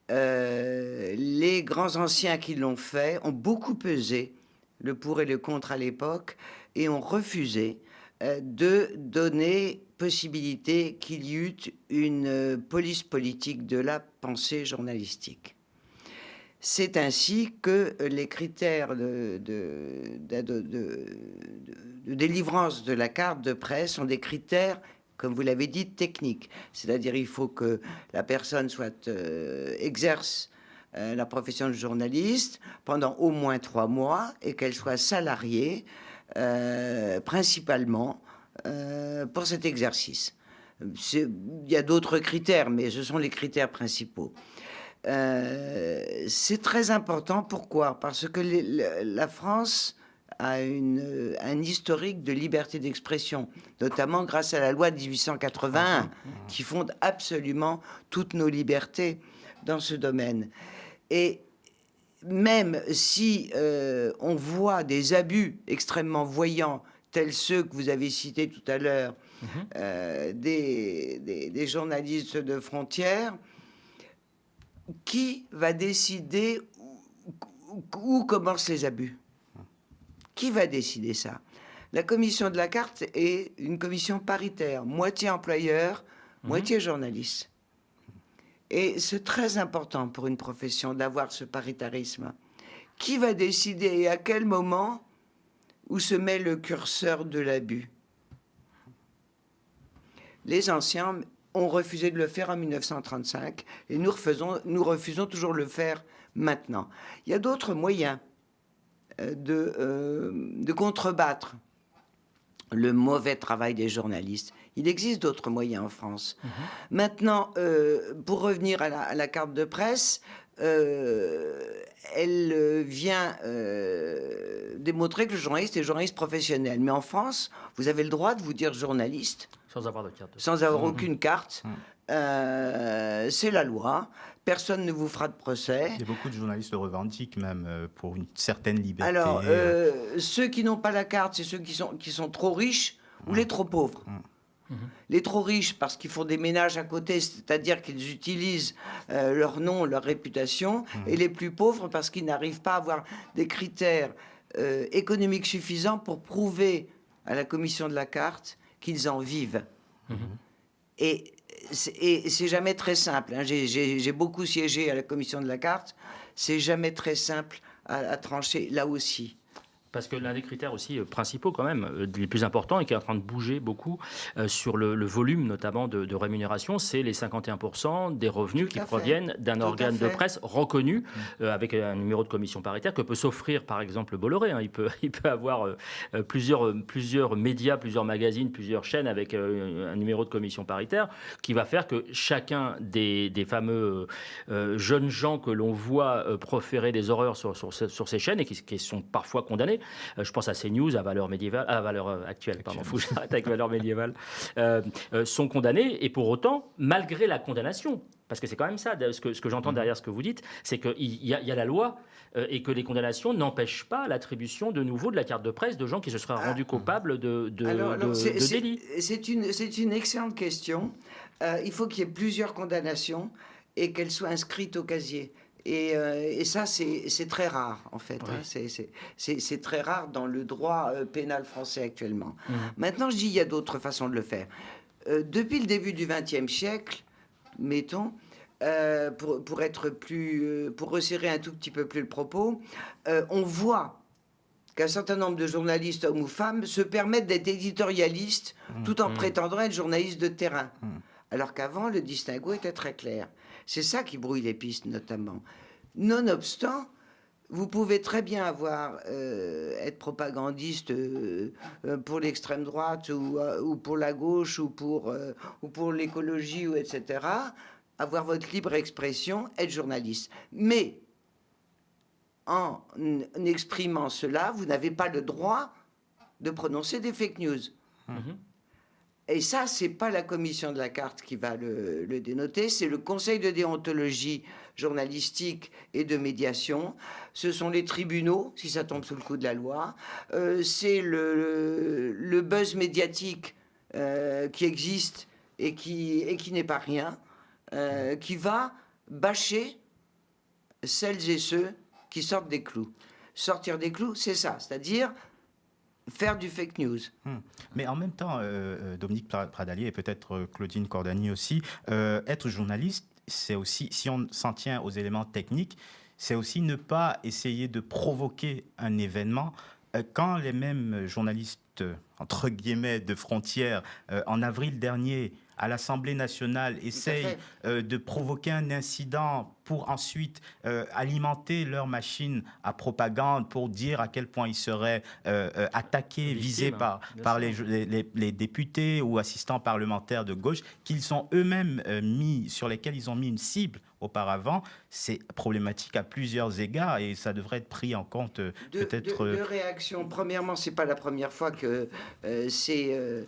Les grands anciens qui l'ont fait ont beaucoup pesé le pour et le contre à l'époque et ont refusé de donner possibilité qu'il y eût une police politique de la pensée journalistique. C'est ainsi que les critères de délivrance de la carte de presse sont des critères, comme vous l'avez dit, techniques. C'est-à-dire il faut que la personne exerce la profession de journaliste pendant au moins 3 mois et qu'elle soit salariée principalement pour cet exercice. Il y a d'autres critères, mais ce sont les critères principaux. C'est très important. Pourquoi ? Parce que la France a un historique de liberté d'expression, notamment grâce à la loi de 1881, qui fonde absolument toutes nos libertés dans ce domaine. Et même si on voit des abus extrêmement voyants, tels ceux que vous avez cités tout à l'heure, des journalistes de Frontières, qui va décider où commencent les abus ? Qui va décider ça ? La commission de la carte est une commission paritaire, moitié employeur, moitié journaliste. Et c'est très important pour une profession d'avoir ce paritarisme. Qui va décider et à quel moment où se met le curseur de l'abus ? Les anciens ont refusé de le faire en 1935 et nous refusons toujours de le faire maintenant. Il y a d'autres moyens de contrebattre le mauvais travail des journalistes. Il existe d'autres moyens en France. Maintenant, pour revenir à la carte de presse, elle vient démontrer que le journaliste est journaliste professionnel. Mais en France, vous avez le droit de vous dire journaliste sans avoir de carte. Sans avoir aucune carte. c'est la loi. Personne ne vous fera de procès. Et beaucoup de journalistes le revendiquent même pour une certaine liberté. Alors, ceux qui n'ont pas la carte, c'est ceux qui sont trop riches ou les trop pauvres. Les trop riches parce qu'ils font des ménages à côté, c'est-à-dire qu'ils utilisent leur nom, leur réputation, et les plus pauvres parce qu'ils n'arrivent pas à avoir des critères économiques suffisants pour prouver à la commission de la carte qu'ils en vivent. Et c'est jamais très simple. Hein. J'ai beaucoup siégé à la commission de la carte. C'est jamais très simple à trancher là aussi. Parce que l'un des critères aussi principaux, quand même, les plus importants et qui est en train de bouger beaucoup sur le volume, notamment de rémunération, c'est les 51% des revenus qui proviennent d'un organe de presse reconnu, avec un numéro de commission paritaire que peut s'offrir, par exemple, Bolloré. Hein. Il peut avoir plusieurs médias, plusieurs magazines, plusieurs chaînes avec un numéro de commission paritaire qui va faire que chacun des fameux jeunes gens que l'on voit proférer des horreurs sur ces chaînes et qui sont parfois condamnés. Je pense à CNews, à Valeurs Actuelles, pardon, faut que j'arrête avec Valeurs Médiévales, sont condamnés, et pour autant, malgré la condamnation, parce que c'est quand même ça, ce que j'entends derrière ce que vous dites, c'est qu'il y a la loi, et que les condamnations n'empêchent pas l'attribution de nouveau de la carte de presse de gens qui se seraient rendus coupables de délits. C'est une excellente question. Il faut qu'il y ait plusieurs condamnations et qu'elles soient inscrites au casier. Et ça, c'est très rare, en fait. Oui. Hein. C'est très rare dans le droit pénal français actuellement. Maintenant, je dis, il y a d'autres façons de le faire. Depuis le début du XXe siècle, mettons, pour resserrer un tout petit peu plus le propos, on voit qu'un certain nombre de journalistes, hommes ou femmes, se permettent d'être éditorialistes tout en prétendant être journalistes de terrain. Alors qu'avant, le distinguo était très clair. C'est ça qui brouille les pistes, notamment. Nonobstant, vous pouvez très bien être propagandiste pour l'extrême droite ou pour la gauche ou pour l'écologie, ou etc., avoir votre libre expression, être journaliste. Mais en exprimant cela, vous n'avez pas le droit de prononcer des fake news. Et ça, c'est pas la commission de la carte qui va le dénoter, c'est le conseil de déontologie journalistique et de médiation. Ce sont les tribunaux, si ça tombe sous le coup de la loi. C'est le buzz médiatique qui existe et qui n'est pas rien, qui va bâcher celles et ceux qui sortent des clous. Sortir des clous, c'est ça, c'est-à-dire faire du fake news. Mais en même temps, Dominique Pradalier et peut-être Claudine Cordani aussi, être journaliste, c'est aussi, si on s'en tient aux éléments techniques, c'est aussi ne pas essayer de provoquer un événement. Quand les mêmes journalistes, entre guillemets, de frontières, en avril dernier, à l'Assemblée nationale, essayent de provoquer un incident pour ensuite alimenter leur machine à propagande pour dire à quel point ils seraient attaqués, visés par les députés ou assistants parlementaires de gauche, qu'ils sont eux-mêmes sur lesquels ils ont mis une cible auparavant. C'est problématique à plusieurs égards et ça devrait être pris en compte peut-être... Deux réactions. Premièrement, c'est pas la première fois que ces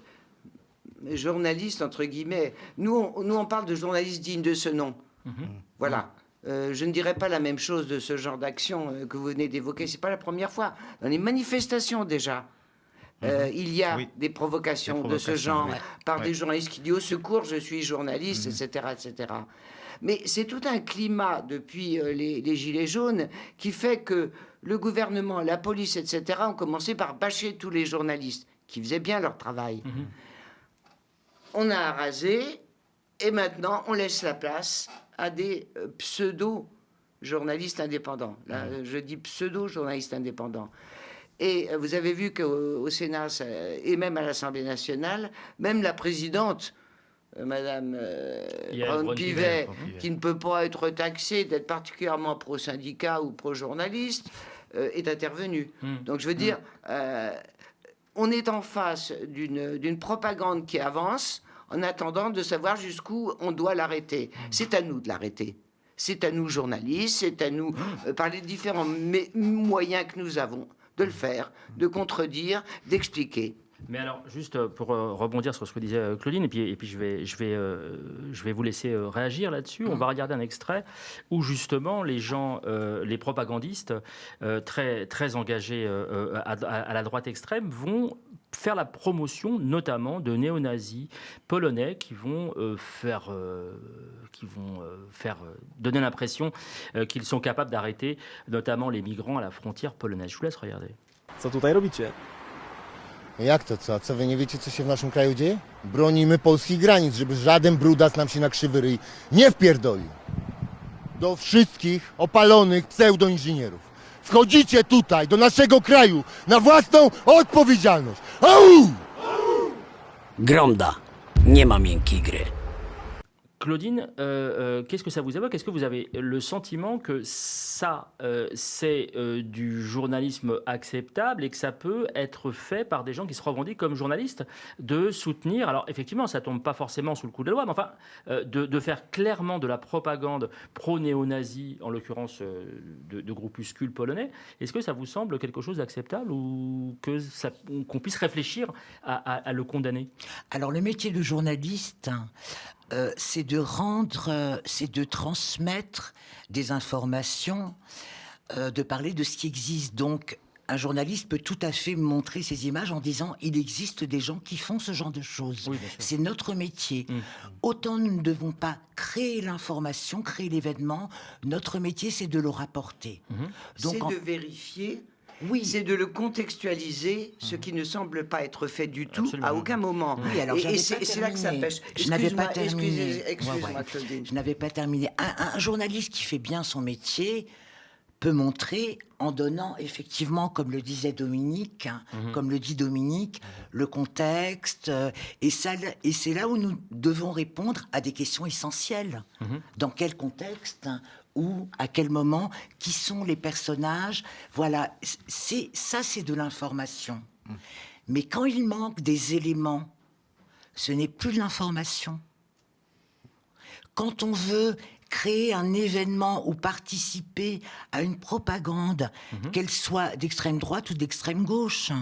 journalistes, entre guillemets... Nous, on parle de journalistes dignes de ce nom. Voilà. Je ne dirais pas la même chose de ce genre d'action que vous venez d'évoquer. C'est pas la première fois. Dans les manifestations, déjà, il y a des provocations de ce genre par des journalistes qui disent « Au secours, je suis journaliste », etc., etc. Mais c'est tout un climat depuis les Gilets jaunes qui fait que le gouvernement, la police, etc., ont commencé par bâcher tous les journalistes qui faisaient bien leur travail. On a rasé et maintenant on laisse la place à des pseudo-journalistes indépendants. Là, je dis pseudo-journalistes indépendants. Et vous avez vu qu'au Sénat et même à l'Assemblée nationale, même la présidente, Madame Braun-Pivet, qui ne peut pas être taxée d'être particulièrement pro-syndicat ou pro-journaliste, est intervenue. Donc je veux dire, on est en face d'une propagande qui avance en attendant de savoir jusqu'où on doit l'arrêter. C'est à nous de l'arrêter. C'est à nous, journalistes, c'est à nous, par les différents moyens que nous avons, de le faire, de contredire, d'expliquer. Mais alors, juste pour rebondir sur ce que disait Claudine, et puis je vais vous laisser réagir là-dessus. On va regarder un extrait où justement les gens, les propagandistes très engagés à la droite extrême vont faire la promotion notamment de néo-nazis polonais qui vont faire donner l'impression qu'ils sont capables d'arrêter notamment les migrants à la frontière polonaise. Je vous laisse regarder. Co tutaj robicie? Jak to co? Co wy nie wiecie, co się w naszym kraju dzieje? Bronimy polskich granic, żeby żaden brudas nam się na krzywy ryj nie wpierdolił. Do wszystkich opalonych pseudoinżynierów. Wchodzicie tutaj, do naszego kraju, na własną odpowiedzialność. Au! Gronda. Nie ma miękkiej gry. Claudine, qu'est-ce que ça vous évoque? Est-ce que vous avez le sentiment que ça, c'est du journalisme acceptable et que ça peut être fait par des gens qui se revendiquent comme journalistes, de soutenir, alors effectivement, ça ne tombe pas forcément sous le coup de la loi, mais enfin, de faire clairement de la propagande pro-néo-nazi, en l'occurrence de groupuscules polonais? Est-ce que ça vous semble quelque chose d'acceptable ou qu'on puisse réfléchir à le condamner? Alors, le métier de journaliste... c'est de transmettre des informations, de parler de ce qui existe. Donc, un journaliste peut tout à fait montrer ces images en disant il existe des gens qui font ce genre de choses. Oui, c'est notre métier. Autant nous ne devons pas créer l'information, créer l'événement. Notre métier, c'est de le rapporter. Donc, c'est de vérifier. Oui. C'est de le contextualiser, ce qui ne semble pas être fait du tout. Absolument. À aucun moment. Oui, alors et c'est là que ça pêche. Je n'avais pas terminé. Excuse-moi, Claudine. Je n'avais pas terminé. Un journaliste qui fait bien son métier peut montrer en donnant effectivement, comme le disait Dominique, comme le dit Dominique, le contexte. Et c'est là où nous devons répondre à des questions essentielles. Dans quel contexte ? Où, à quel moment, qui sont les personnages. Voilà, c'est de l'information. Mais quand il manque des éléments, ce n'est plus de l'information. Quand on veut créer un événement ou participer à une propagande, qu'elle soit d'extrême droite ou d'extrême gauche,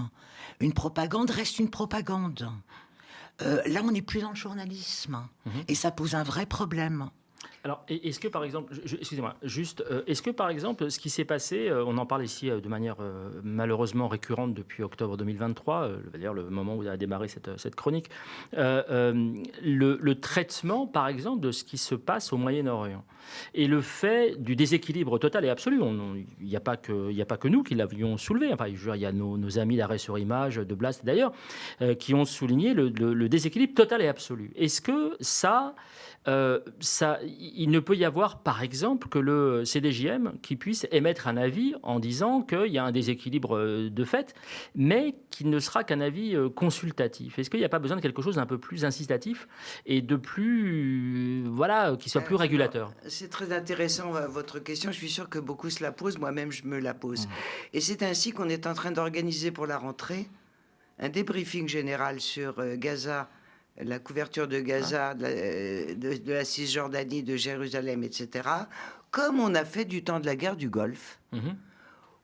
une propagande reste une propagande. Là, on n'est plus dans le journalisme. Et ça pose un vrai problème. Alors, est-ce que par exemple, excusez-moi, juste, est-ce que par exemple, ce qui s'est passé, on en parle ici de manière malheureusement récurrente depuis octobre 2023, d'ailleurs le moment où a démarré cette chronique, le traitement par exemple de ce qui se passe au Moyen-Orient et le fait du déséquilibre total et absolu, il n'y a pas que nous qui l'avions soulevé, enfin, il y a nos amis d'Arrêt sur Image, de Blast d'ailleurs, qui ont souligné le déséquilibre total et absolu. Est-ce que il ne peut y avoir, par exemple, que le CDJM qui puisse émettre un avis en disant qu'il y a un déséquilibre de fait, mais qui ne sera qu'un avis consultatif. Est-ce qu'il n'y a pas besoin de quelque chose d'un peu plus incitatif et de plus, qui soit plus régulateur? C'est très intéressant votre question. Je suis sûr que beaucoup se la posent. Moi-même, je me la pose. Et c'est ainsi qu'on est en train d'organiser pour la rentrée un général sur Gaza, la couverture de Gaza, de la Cisjordanie, de Jérusalem, etc., comme on a fait du temps de la guerre du Golfe,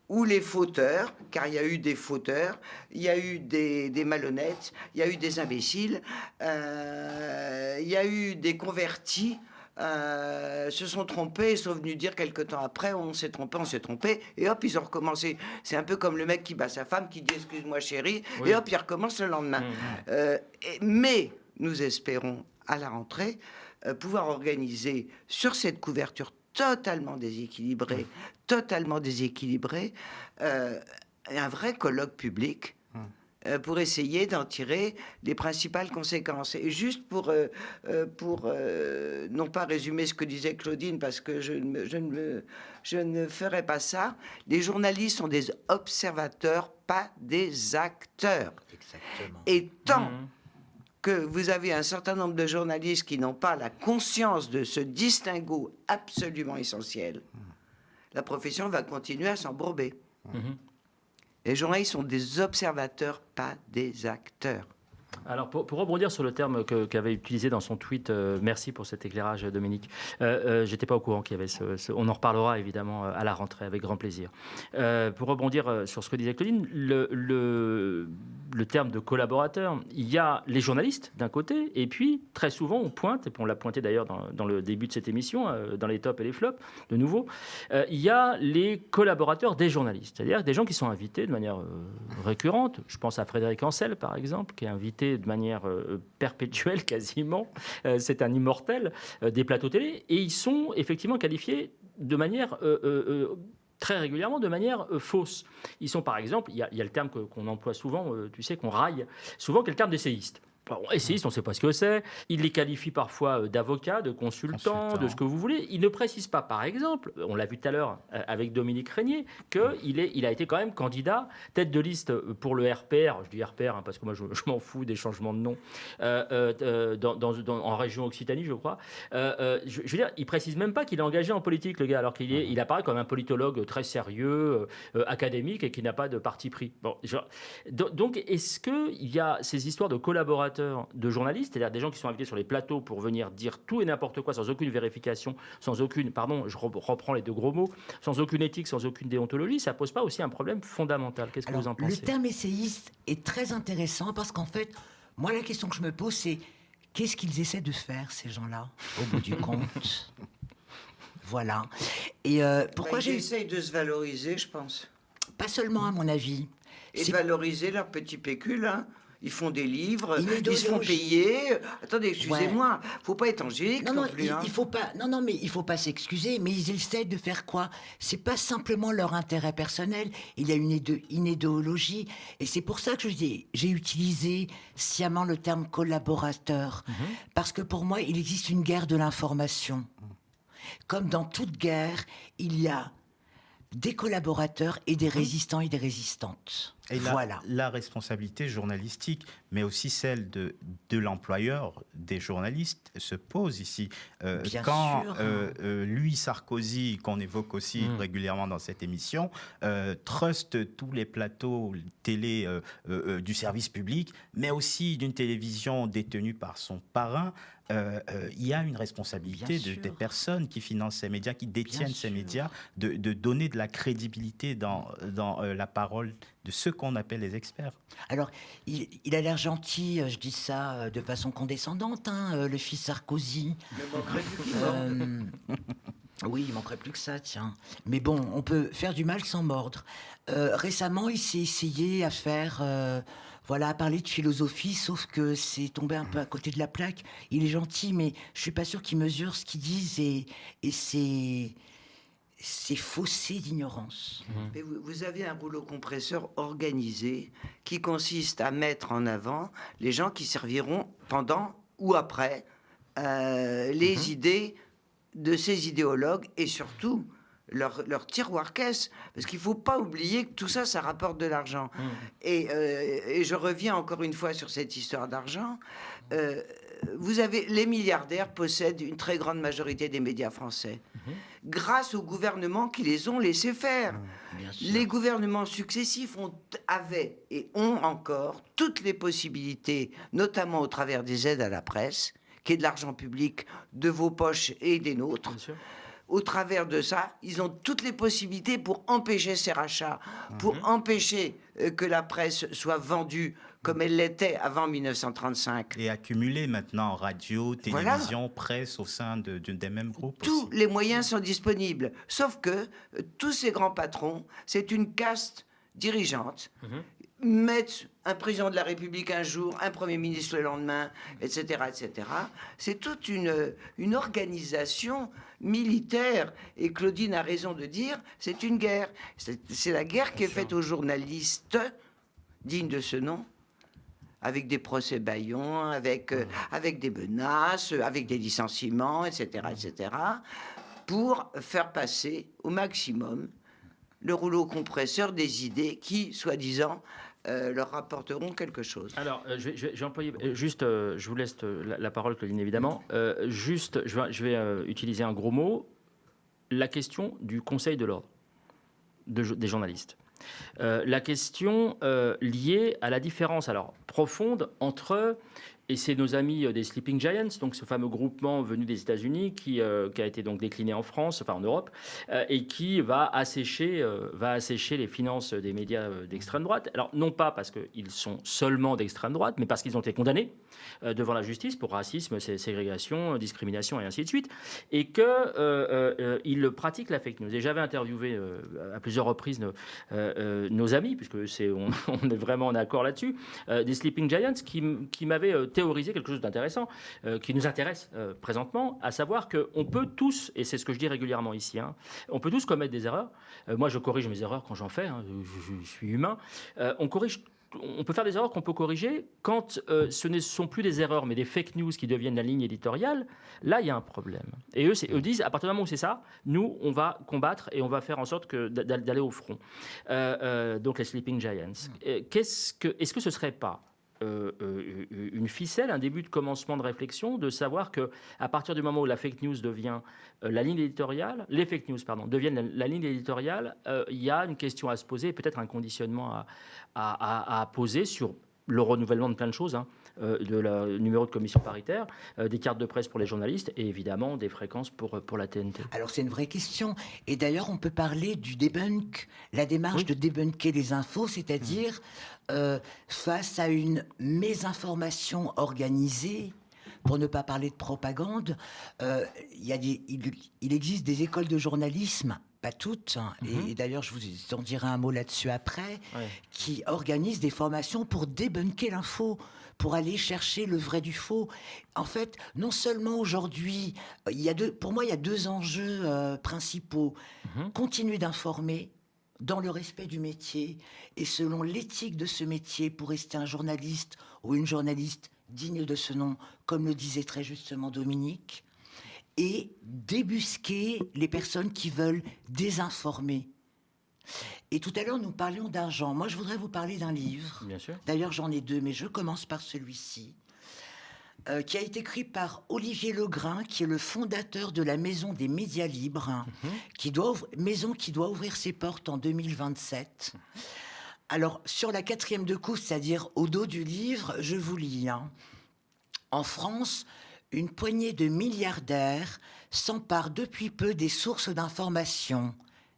où les fauteurs, car il y a eu des fauteurs, il y a eu des malhonnêtes, il y a eu des imbéciles, il y a eu des convertis, se sont trompés et sont venus dire quelque temps après on s'est trompé, et hop, ils ont recommencé. C'est un peu comme le mec qui bat sa femme, qui dit excuse-moi chérie, et hop, il recommence le lendemain. Mais nous espérons à la rentrée pouvoir organiser sur cette couverture totalement déséquilibrée, un vrai colloque public pour essayer d'en tirer les principales conséquences. Et juste pour non pas résumer ce que disait Claudine, parce que je ne ferai pas ça, les journalistes sont des observateurs, pas des acteurs. Exactement. Et tant que vous avez un certain nombre de journalistes qui n'ont pas la conscience de ce distinguo absolument essentiel, la profession va continuer à s'embourber. Les journalistes sont des observateurs, pas des acteurs. Alors, pour rebondir sur le terme qu'avait utilisé dans son tweet, merci pour cet éclairage, Dominique. J'étais pas au courant qu'il y avait on en reparlera évidemment à la rentrée avec grand plaisir. Pour rebondir sur ce que disait Claudine, le terme de collaborateur. Il y a les journalistes d'un côté, et puis très souvent on pointe, et on l'a pointé d'ailleurs dans le début de cette émission, dans les tops et les flops, de nouveau, il y a les collaborateurs des journalistes, c'est-à-dire des gens qui sont invités de manière récurrente. Je pense à Frédéric Ancel, par exemple, qui est invité de manière perpétuelle quasiment. C'est un immortel des plateaux télé, et ils sont effectivement qualifiés de manière très régulièrement de manière fausse. Ils sont par exemple, il y a le terme qu'on emploie souvent, tu sais, qu'on raille souvent, qui est le terme d'essayiste. Alors, essayiste, on ne sait pas ce que c'est. Il les qualifie parfois d'avocats, de consultants, de ce que vous voulez. Il ne précise pas, par exemple, on l'a vu tout à l'heure avec Dominique Régnier, qu'il a été quand même candidat, tête de liste pour le RPR. Je dis RPR parce que moi, je m'en fous des changements de nom, en région Occitanie, je crois. Je veux dire, il ne précise même pas qu'il est engagé en politique, le gars, alors qu'il apparaît comme un politologue très sérieux, académique, et qui n'a pas de parti pris. Bon, donc, est-ce qu'il y a ces histoires de collaborateurs de journalistes, c'est-à-dire des gens qui sont invités sur les plateaux pour venir dire tout et n'importe quoi sans aucune vérification, sans aucune, pardon, je reprends les deux gros mots, sans aucune éthique, sans aucune déontologie, ça pose pas aussi un problème fondamental? Qu'est-ce que vous en pensez? Le terme essayiste est très intéressant parce qu'en fait, moi la question que je me pose, c'est qu'est-ce qu'ils essaient de faire, ces gens-là, au bout du compte? Voilà. Et pourquoi ils essayent de se valoriser, je pense. Pas seulement, à mon avis. Et de valoriser leur petit pécule, hein. Ils font des livres, ils se font payer. Attendez, excusez-moi, faut pas être angélique non plus. Il faut pas. Non, mais il faut pas s'excuser. Mais ils essaient de faire quoi? C'est pas simplement leur intérêt personnel. Il y a une idéologie, et c'est pour ça que j'ai utilisé sciemment le terme collaborateur, parce que pour moi, il existe une guerre de l'information. Comme dans toute guerre, il y a des collaborateurs et des résistants et des résistantes. Et voilà. La responsabilité journalistique, mais aussi celle de l'employeur des journalistes, se pose ici. Quand Louis Sarkozy, qu'on évoque aussi régulièrement dans cette émission, truste tous les plateaux télé du service public, mais aussi d'une télévision détenue par son parrain, il y a une responsabilité des personnes qui financent ces médias, qui détiennent ces médias, de donner de la crédibilité dans la parole de ceux qu'on appelle les experts. Alors, il a l'air gentil, je dis ça de façon condescendante, le fils Sarkozy. Il manquerait plus oui, il manquerait plus que ça, tiens. Mais bon, on peut faire du mal sans mordre. Récemment, il s'est essayé à faire... à parler de philosophie, sauf que c'est tombé un peu à côté de la plaque. Il est gentil, mais je suis pas sûr qu'il mesure ce qu'ils disent, et c'est faussé d'ignorance. Mais vous avez un rouleau compresseur organisé qui consiste à mettre en avant les gens qui serviront pendant ou après les idées de ces idéologues, et surtout leur tiroir-caisse, parce qu'il ne faut pas oublier que tout ça, ça rapporte de l'argent. Et je reviens encore une fois sur cette histoire d'argent. Les milliardaires possèdent une très grande majorité des médias français, grâce aux gouvernements qui les ont laissés faire. Les gouvernements successifs avaient et ont encore toutes les possibilités, notamment au travers des aides à la presse, qui est de l'argent public de vos poches et des nôtres. Au travers de ça, ils ont toutes les possibilités pour empêcher ces rachats, pour empêcher que la presse soit vendue comme elle l'était avant 1935. Et accumuler maintenant radio, télévision, presse au sein des mêmes groupes. Tous les moyens sont disponibles. Sauf que tous ces grands patrons, c'est une caste dirigeante. Mettre un président de la République un jour, un Premier ministre le lendemain, etc., etc. C'est toute une organisation militaire. Et Claudine a raison de dire, c'est une guerre. C'est la guerre qui est faite aux journalistes dignes de ce nom, avec des procès bâillons, avec des menaces, avec des licenciements, etc., etc., pour faire passer au maximum le rouleau compresseur des idées qui, soi-disant, leur rapporteront quelque chose. Alors, j'ai employé juste, je vous laisse la parole, Claudine, évidemment. Je vais utiliser un gros mot, la question du Conseil de l'ordre des journalistes. La question liée à la différence, alors profonde entre... Et c'est nos amis des Sleeping Giants, donc ce fameux groupement venu des États-Unis qui a été donc décliné en France, enfin en Europe, et qui va assécher les finances des médias d'extrême droite. Alors non pas parce qu'ils sont seulement d'extrême droite, mais parce qu'ils ont été condamnés devant la justice pour racisme, ségrégation, discrimination et ainsi de suite, et qu'ils pratiquent la fake news. Et j'avais interviewé à plusieurs reprises nos amis, puisque on est vraiment en accord là-dessus, des Sleeping Giants qui m'avaient théoriser quelque chose d'intéressant qui nous intéresse présentement, à savoir qu'on peut tous, et c'est ce que je dis régulièrement ici, on peut tous commettre des erreurs. Moi, je corrige mes erreurs quand j'en fais, je suis humain. On peut faire des erreurs qu'on peut corriger quand ce ne sont plus des erreurs, mais des fake news qui deviennent la ligne éditoriale. Là, il y a un problème. Et eux disent, à partir du moment où c'est ça, nous, on va combattre et on va faire en sorte d'aller au front. Donc, les Sleeping Giants. Est-ce que ce serait pas une ficelle, un début de commencement de réflexion, de savoir que à partir du moment où la fake news devient la ligne éditoriale, les fake news deviennent la ligne éditoriale, il y a une question à se poser, peut-être un conditionnement à poser sur le renouvellement de plein de choses, de la numéro de commission paritaire, des cartes de presse pour les journalistes et évidemment des fréquences pour la TNT. Alors c'est une vraie question. Et d'ailleurs on peut parler du debunk, la démarche de débunker les infos, c'est-à-dire face à une mésinformation organisée, pour ne pas parler de propagande, il existe des écoles de journalisme, pas toutes, et d'ailleurs je vous en dirai un mot là-dessus après, qui organisent des formations pour débunker l'info, pour aller chercher le vrai du faux. En fait, non seulement aujourd'hui, pour moi il y a deux enjeux principaux. Continuer d'informer dans le respect du métier et selon l'éthique de ce métier pour rester un journaliste ou une journaliste digne de ce nom, comme le disait très justement Dominique, et débusquer les personnes qui veulent désinformer. Et tout à l'heure, nous parlions d'argent. Moi, je voudrais vous parler d'un livre. Bien sûr. D'ailleurs, j'en ai deux, mais je commence par celui-ci, qui a été écrit par Olivier Legrain, qui est le fondateur de la Maison des médias libres, maison qui doit ouvrir ses portes en 2027. Alors, sur la 4e de couve, c'est-à-dire au dos du livre, je vous lis. En France, une poignée de milliardaires s'empare depuis peu des sources d'information,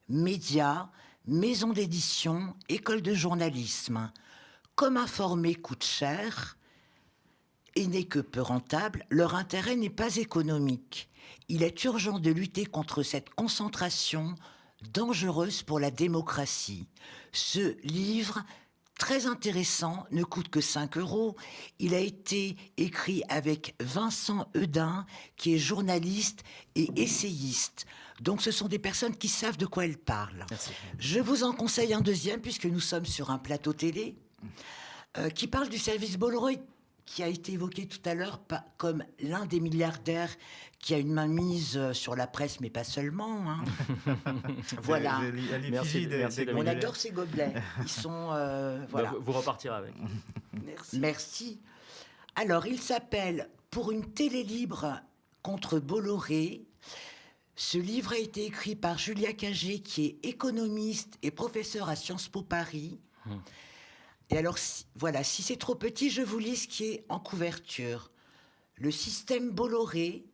médias, maisons d'édition, écoles de journalisme. Comme informer coûte cher et n'est que peu rentable, leur intérêt n'est pas économique. Il est urgent de lutter contre cette concentration dangereuse pour la démocratie. Ce livre, très intéressant, ne coûte que 5 €. Il a été écrit avec Vincent Eudin, qui est journaliste et essayiste. Donc ce sont des personnes qui savent de quoi elles parlent. Merci. Je vous en conseille un deuxième, puisque nous sommes sur un plateau télé, qui parle du service Bolloré, qui a été évoqué tout à l'heure comme l'un des milliardaires qui a une mainmise sur la presse, mais pas seulement. Voilà. Merci, on adore ces gobelets. Ils sont... voilà. Vous repartirez avec. Merci. Alors, il s'appelle « Pour une télé libre contre Bolloré ». Ce livre a été écrit par Julia Cagé, qui est économiste et professeure à Sciences Po Paris. Et alors, voilà, si c'est trop petit, je vous lis ce qui est en couverture. Le système Bolloré,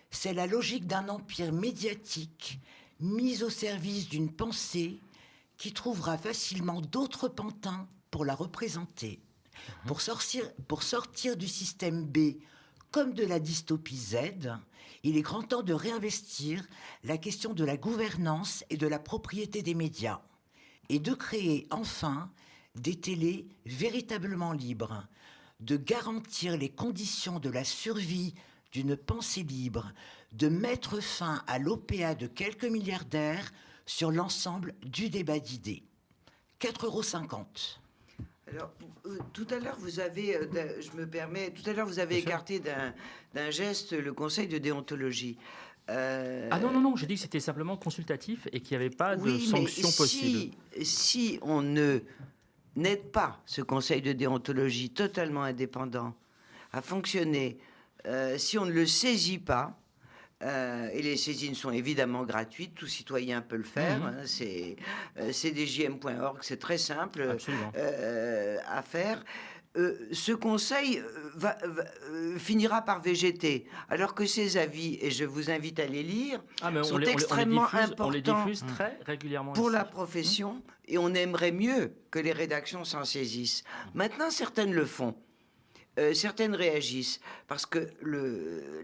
c'est la logique d'un empire médiatique mis au service d'une pensée qui trouvera facilement d'autres pantins pour la représenter. Pour sortir du système B comme de la dystopie Z, il est grand temps de réinvestir la question de la gouvernance et de la propriété des médias et de créer enfin des télés véritablement libres, de garantir les conditions de la survie d'une pensée libre, de mettre fin à l'OPA de quelques milliardaires sur l'ensemble du débat d'idées. 4,50 €. Alors, tout à l'heure, vous avez, je me permets, tout à l'heure, vous avez écarté d'un geste le conseil de déontologie. Ah non, j'ai dit que c'était simplement consultatif et qu'il n'y avait pas de sanction possible. Si on n'aide pas ce conseil de déontologie totalement indépendant à fonctionner, si on ne le saisit pas, et les saisines sont évidemment gratuites, tout citoyen peut le faire, c'est cdjm.org, c'est très simple à faire. ce conseil finira par végéter, alors que ces avis, et je vous invite à les lire, sont extrêmement importants on les diffuse très régulièrement pour ici. la profession, et on aimerait mieux que les rédactions s'en saisissent. Maintenant, certaines le font. Certaines réagissent, parce que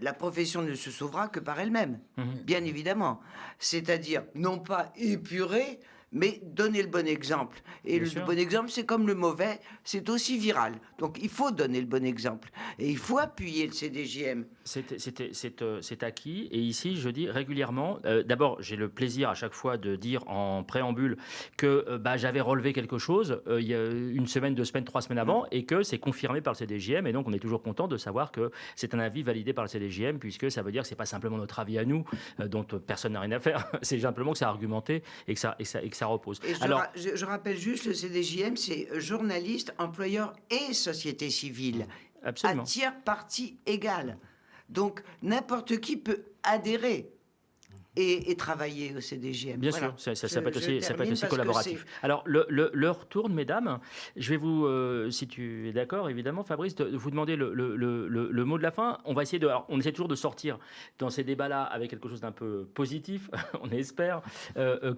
la profession ne se sauvera que par elle-même, bien évidemment. C'est-à-dire, non pas épurer, mais donner le bon exemple. Et le bon exemple, c'est comme le mauvais, c'est aussi viral. Donc il faut donner le bon exemple. Et il faut appuyer le CDJM. C'est acquis. Et ici, je dis régulièrement, d'abord, j'ai le plaisir à chaque fois de dire en préambule que j'avais relevé quelque chose il y a une semaine, 2 semaines, 3 semaines avant, et que c'est confirmé par le CDJM. Et donc, on est toujours content de savoir que c'est un avis validé par le CDJM, puisque ça veut dire que ce n'est pas simplement notre avis à nous, dont personne n'a rien à faire. C'est simplement que c'est argumenté et que ça repose. Et je rappelle juste, le CDJM, c'est journalistes, employeurs et société civile. Absolument. À tiers parties égales. Donc, n'importe qui peut adhérer et travailler au CDJM. Bien sûr, ça peut être aussi collaboratif. Alors, l'heure tourne, mesdames. Je vais vous, si tu es d'accord, évidemment, Fabrice, de vous demander le mot de la fin. On va essayer on essaie toujours de sortir dans ces débats-là avec quelque chose d'un peu positif, on espère.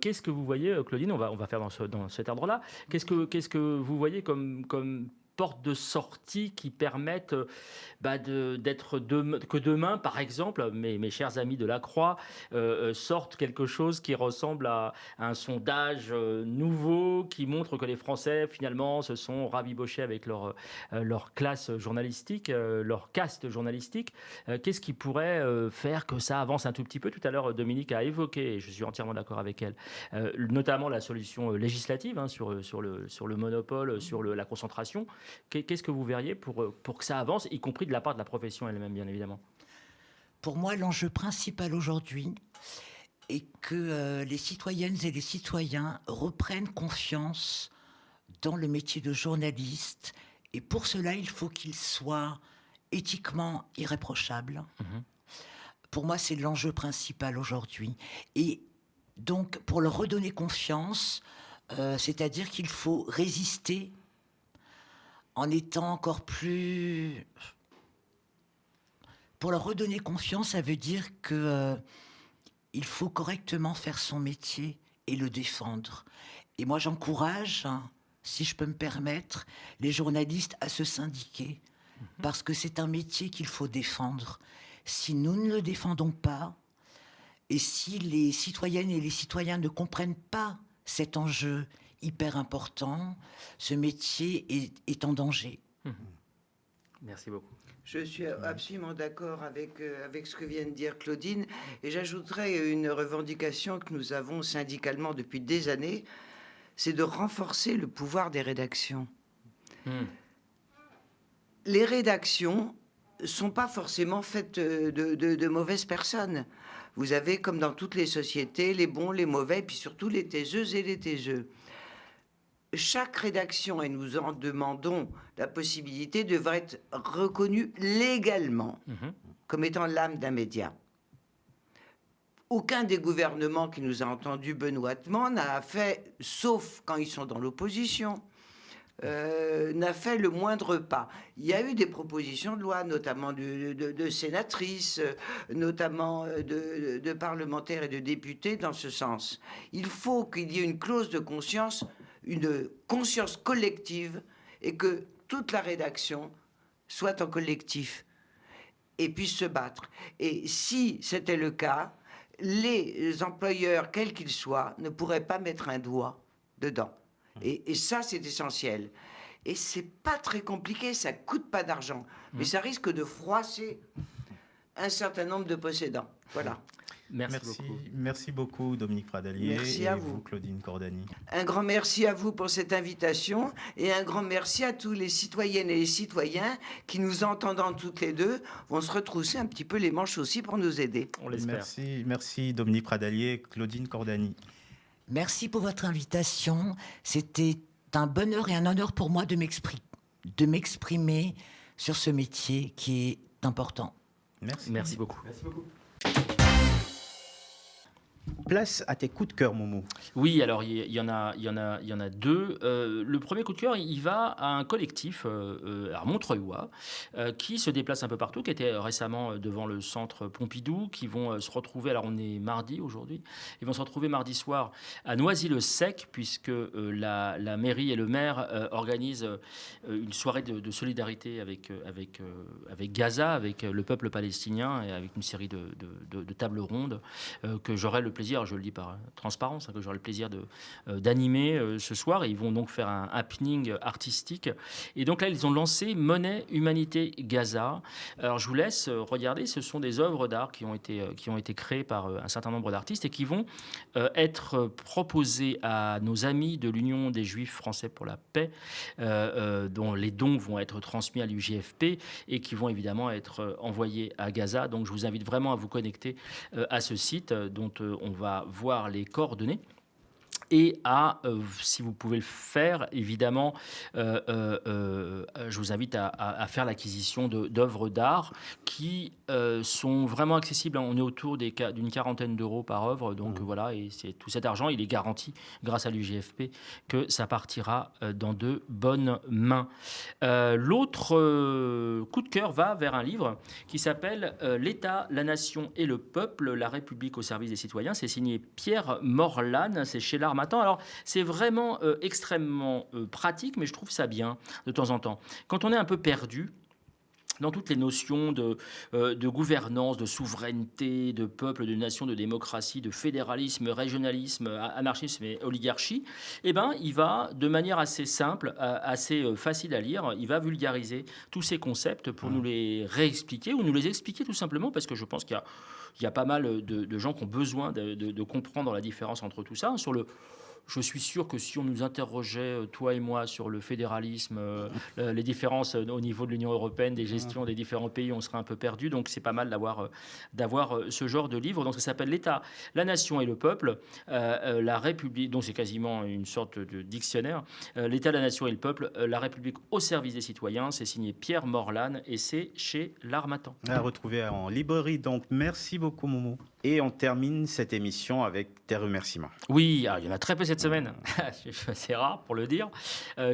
Qu'est-ce que vous voyez, Claudine, on va faire dans cet ordre-là. Qu'est-ce que vous voyez comme portes de sortie qui permettent que demain, par exemple, mes chers amis de la Croix sortent quelque chose qui ressemble à un sondage nouveau qui montre que les Français, finalement, se sont rabibochés avec leur classe journalistique, leur caste journalistique. Qu'est-ce qui pourrait faire que ça avance un tout petit peu? Tout à l'heure, Dominique a évoqué, et je suis entièrement d'accord avec elle, notamment la solution législative sur le monopole, sur la concentration. Qu'est-ce que vous verriez pour que ça avance, y compris de la part de la profession elle-même, bien évidemment? Pour moi, l'enjeu principal aujourd'hui est que les citoyennes et les citoyens reprennent confiance dans le métier de journaliste. Et pour cela, il faut qu'il soit éthiquement irréprochable. Pour moi, c'est l'enjeu principal aujourd'hui. Et donc, pour leur redonner confiance, c'est-à-dire qu'il faut résister en étant encore plus... Pour leur redonner confiance, ça veut dire qu'il faut correctement faire son métier et le défendre. Et moi, j'encourage, si je peux me permettre, les journalistes à se syndiquer, parce que c'est un métier qu'il faut défendre. Si nous ne le défendons pas, et si les citoyennes et les citoyens ne comprennent pas cet enjeu hyper important, ce métier est en danger. Merci beaucoup. Je suis absolument d'accord avec ce que vient de dire Claudine, et j'ajouterais une revendication que nous avons syndicalement depuis des années, c'est de renforcer le pouvoir des rédactions. Les rédactions ne sont pas forcément faites de mauvaises personnes. Vous avez, comme dans toutes les sociétés, les bons, les mauvais, puis surtout les taiseuses et les taiseux. Chaque rédaction, et nous en demandons la possibilité, devrait être reconnue légalement comme étant l'âme d'un média. Aucun des gouvernements qui nous a entendus benoîtement n'a fait, sauf quand ils sont dans l'opposition, n'a fait le moindre pas. Il y a eu des propositions de loi, notamment de sénatrices, notamment de parlementaires et de députés dans ce sens. Il faut qu'il y ait une clause de conscience, une conscience collective, et que toute la rédaction soit en collectif et puisse se battre. Et si c'était le cas, les employeurs, quels qu'ils soient, ne pourraient pas mettre un doigt dedans. Et ça, c'est essentiel. Et c'est pas très compliqué, ça coûte pas d'argent, mais ça risque de froisser un certain nombre de possédants. Voilà. Merci beaucoup, Dominique Pradalier. Merci à vous, Claudine Cordani. Un grand merci à vous pour cette invitation, et un grand merci à tous les citoyennes et les citoyens qui, nous entendant toutes les deux, vont se retrousser un petit peu les manches aussi pour nous aider. On l'espère. Merci Dominique Pradalier, Claudine Cordani. Merci pour votre invitation. C'était un bonheur et un honneur pour moi de m'exprimer sur ce métier qui est important. Merci beaucoup. Merci beaucoup. Place à tes coups de cœur, Moumou. Oui, alors il y en a deux. Le premier coup de cœur, il va à un collectif à Montreuil-Ouat qui se déplace un peu partout, qui était récemment devant le centre Pompidou, qui vont se retrouver, alors on est mardi aujourd'hui, ils vont se retrouver mardi soir à Noisy-le-Sec, puisque la mairie et le maire organisent une soirée de solidarité avec Gaza, avec le peuple palestinien, et avec une série de tables rondes que j'aurai le plaisir, je le dis par transparence, que j'aurai le plaisir d'animer ce soir. Et ils vont donc faire un happening artistique. Et donc là, ils ont lancé Monnaie Humanité Gaza. Alors je vous laisse regarder, ce sont des œuvres d'art qui ont été créées par un certain nombre d'artistes et qui vont être proposées à nos amis de l'Union des Juifs français pour la paix, dont les dons vont être transmis à l'UJFP et qui vont évidemment être envoyés à Gaza. Donc je vous invite vraiment à vous connecter à ce site dont on va voir les coordonnées. Et si vous pouvez le faire, évidemment, je vous invite à faire l'acquisition d'œuvres d'art qui sont vraiment accessibles. On est autour d'une quarantaine d'euros par œuvre. Donc voilà, et tout cet argent, il est garanti grâce à l'UJFP que ça partira dans de bonnes mains. L'autre coup de cœur va vers un livre qui s'appelle « L'État, la Nation et le Peuple, la République au service des citoyens ». C'est signé Pierre Morlan, c'est chez l'Armatan. Alors, c'est vraiment extrêmement pratique, mais je trouve ça bien de temps en temps. Quand on est un peu perdu dans toutes les notions de gouvernance, de souveraineté, de peuple, de nation, de démocratie, de fédéralisme, régionalisme, anarchisme et oligarchie, eh ben, il va, de manière assez simple, assez facile à lire, il va vulgariser tous ces concepts pour nous les réexpliquer ou nous les expliquer tout simplement, parce que je pense qu'il y a pas mal de gens qui ont besoin de comprendre la différence entre tout ça. Je suis sûr que si on nous interrogeait, toi et moi, sur le fédéralisme, les différences au niveau de l'Union européenne, des gestions des différents pays, on serait un peu perdu. Donc c'est pas mal d'avoir ce genre de livre. Donc ça s'appelle L'État, la Nation et le Peuple, la République. Donc c'est quasiment une sorte de dictionnaire. L'État, la Nation et le Peuple, la République au service des citoyens. C'est signé Pierre Morlan et c'est chez l'Harmattan. À retrouver en librairie. Donc merci beaucoup, Moumou. Et on termine cette émission avec tes remerciements. Oui, alors, il y en a très peu cette semaine. C'est rare pour le dire.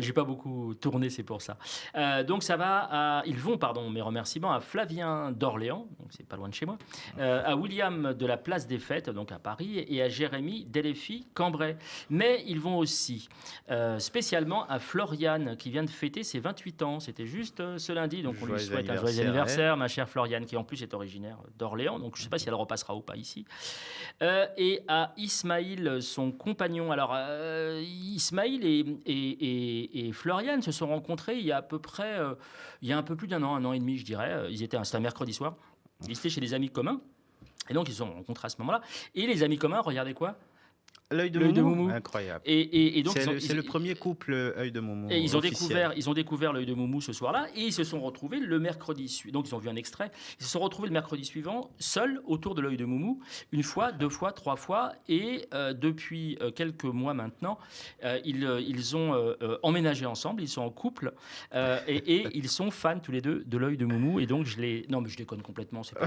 J'ai pas beaucoup tourné, c'est pour ça. Donc ça va mes remerciements à Flavien d'Orléans, donc c'est pas loin de chez moi, à William de la Place des Fêtes, donc à Paris, et à Jérémy Deléfi, Cambrai. Mais ils vont aussi spécialement à Floriane, qui vient de fêter ses 28 ans. C'était juste ce lundi, donc on lui souhaite un joyeux anniversaire, ma chère Floriane, qui en plus est originaire d'Orléans, donc je sais pas si elle repassera ou pas ici. Et à Ismaïl, son compagnon. Alors, Ismaïl et Floriane se sont rencontrés il y a à peu près, il y a un peu plus d'un an et demi, je dirais. C'était un mercredi soir. Ils étaient chez des amis communs. Et donc, ils se sont rencontrés à ce moment-là. Et les amis communs, regardez quoi ? L'œil de Moumou. Incroyable. Et donc c'est le premier couple œil de Moumou. Et ils ont découvert l'œil de Moumou ce soir-là, et ils se sont retrouvés le mercredi suivant. Donc ils ont vu un extrait. Ils se sont retrouvés le mercredi suivant, seuls autour de l'œil de Moumou, une fois, deux fois, trois fois, et depuis quelques mois maintenant, ils ont emménagé ensemble. Ils sont en couple et ils sont fans tous les deux de l'œil de Moumou. Et donc non mais je déconne complètement. C'est pas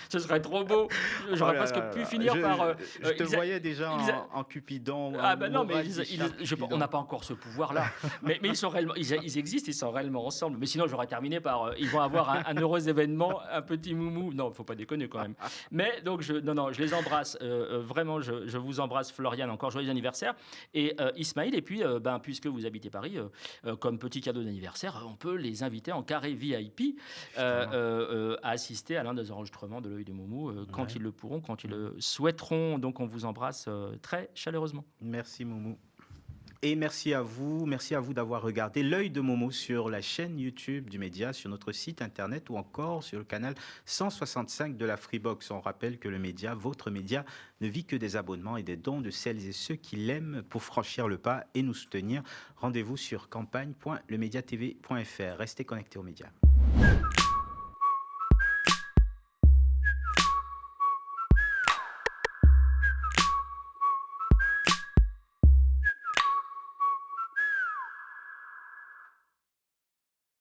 ce serait trop beau. J'aurais presque pu finir par. Je te voyais déjà en Cupidon. Ah ben non, mais on n'a pas encore ce pouvoir-là. mais ils sont réellement, ils existent, ils sont réellement ensemble. Mais sinon, j'aurais terminé par, ils vont avoir un heureux événement, un petit Moumou. Non, faut pas déconner quand même. Mais donc je les embrasse vraiment. Je vous embrasse, Floriane, encore joyeux anniversaire, et Ismaïl. Et puis, puisque vous habitez Paris, comme petit cadeau d'anniversaire, on peut les inviter en carré VIP à assister à l'un des enregistrements de l'œil de Moumou quand ils le pourront, quand ils le souhaiteront. Donc on vous embrasse très chaleureusement. Merci Moumou. Et merci à vous d'avoir regardé l'œil de Moumou sur la chaîne YouTube du média, sur notre site internet ou encore sur le canal 165 de la Freebox. On rappelle que le média, votre média, ne vit que des abonnements et des dons de celles et ceux qui l'aiment pour franchir le pas et nous soutenir. Rendez-vous sur campagne.lemediatv.fr. Restez connectés aux médias.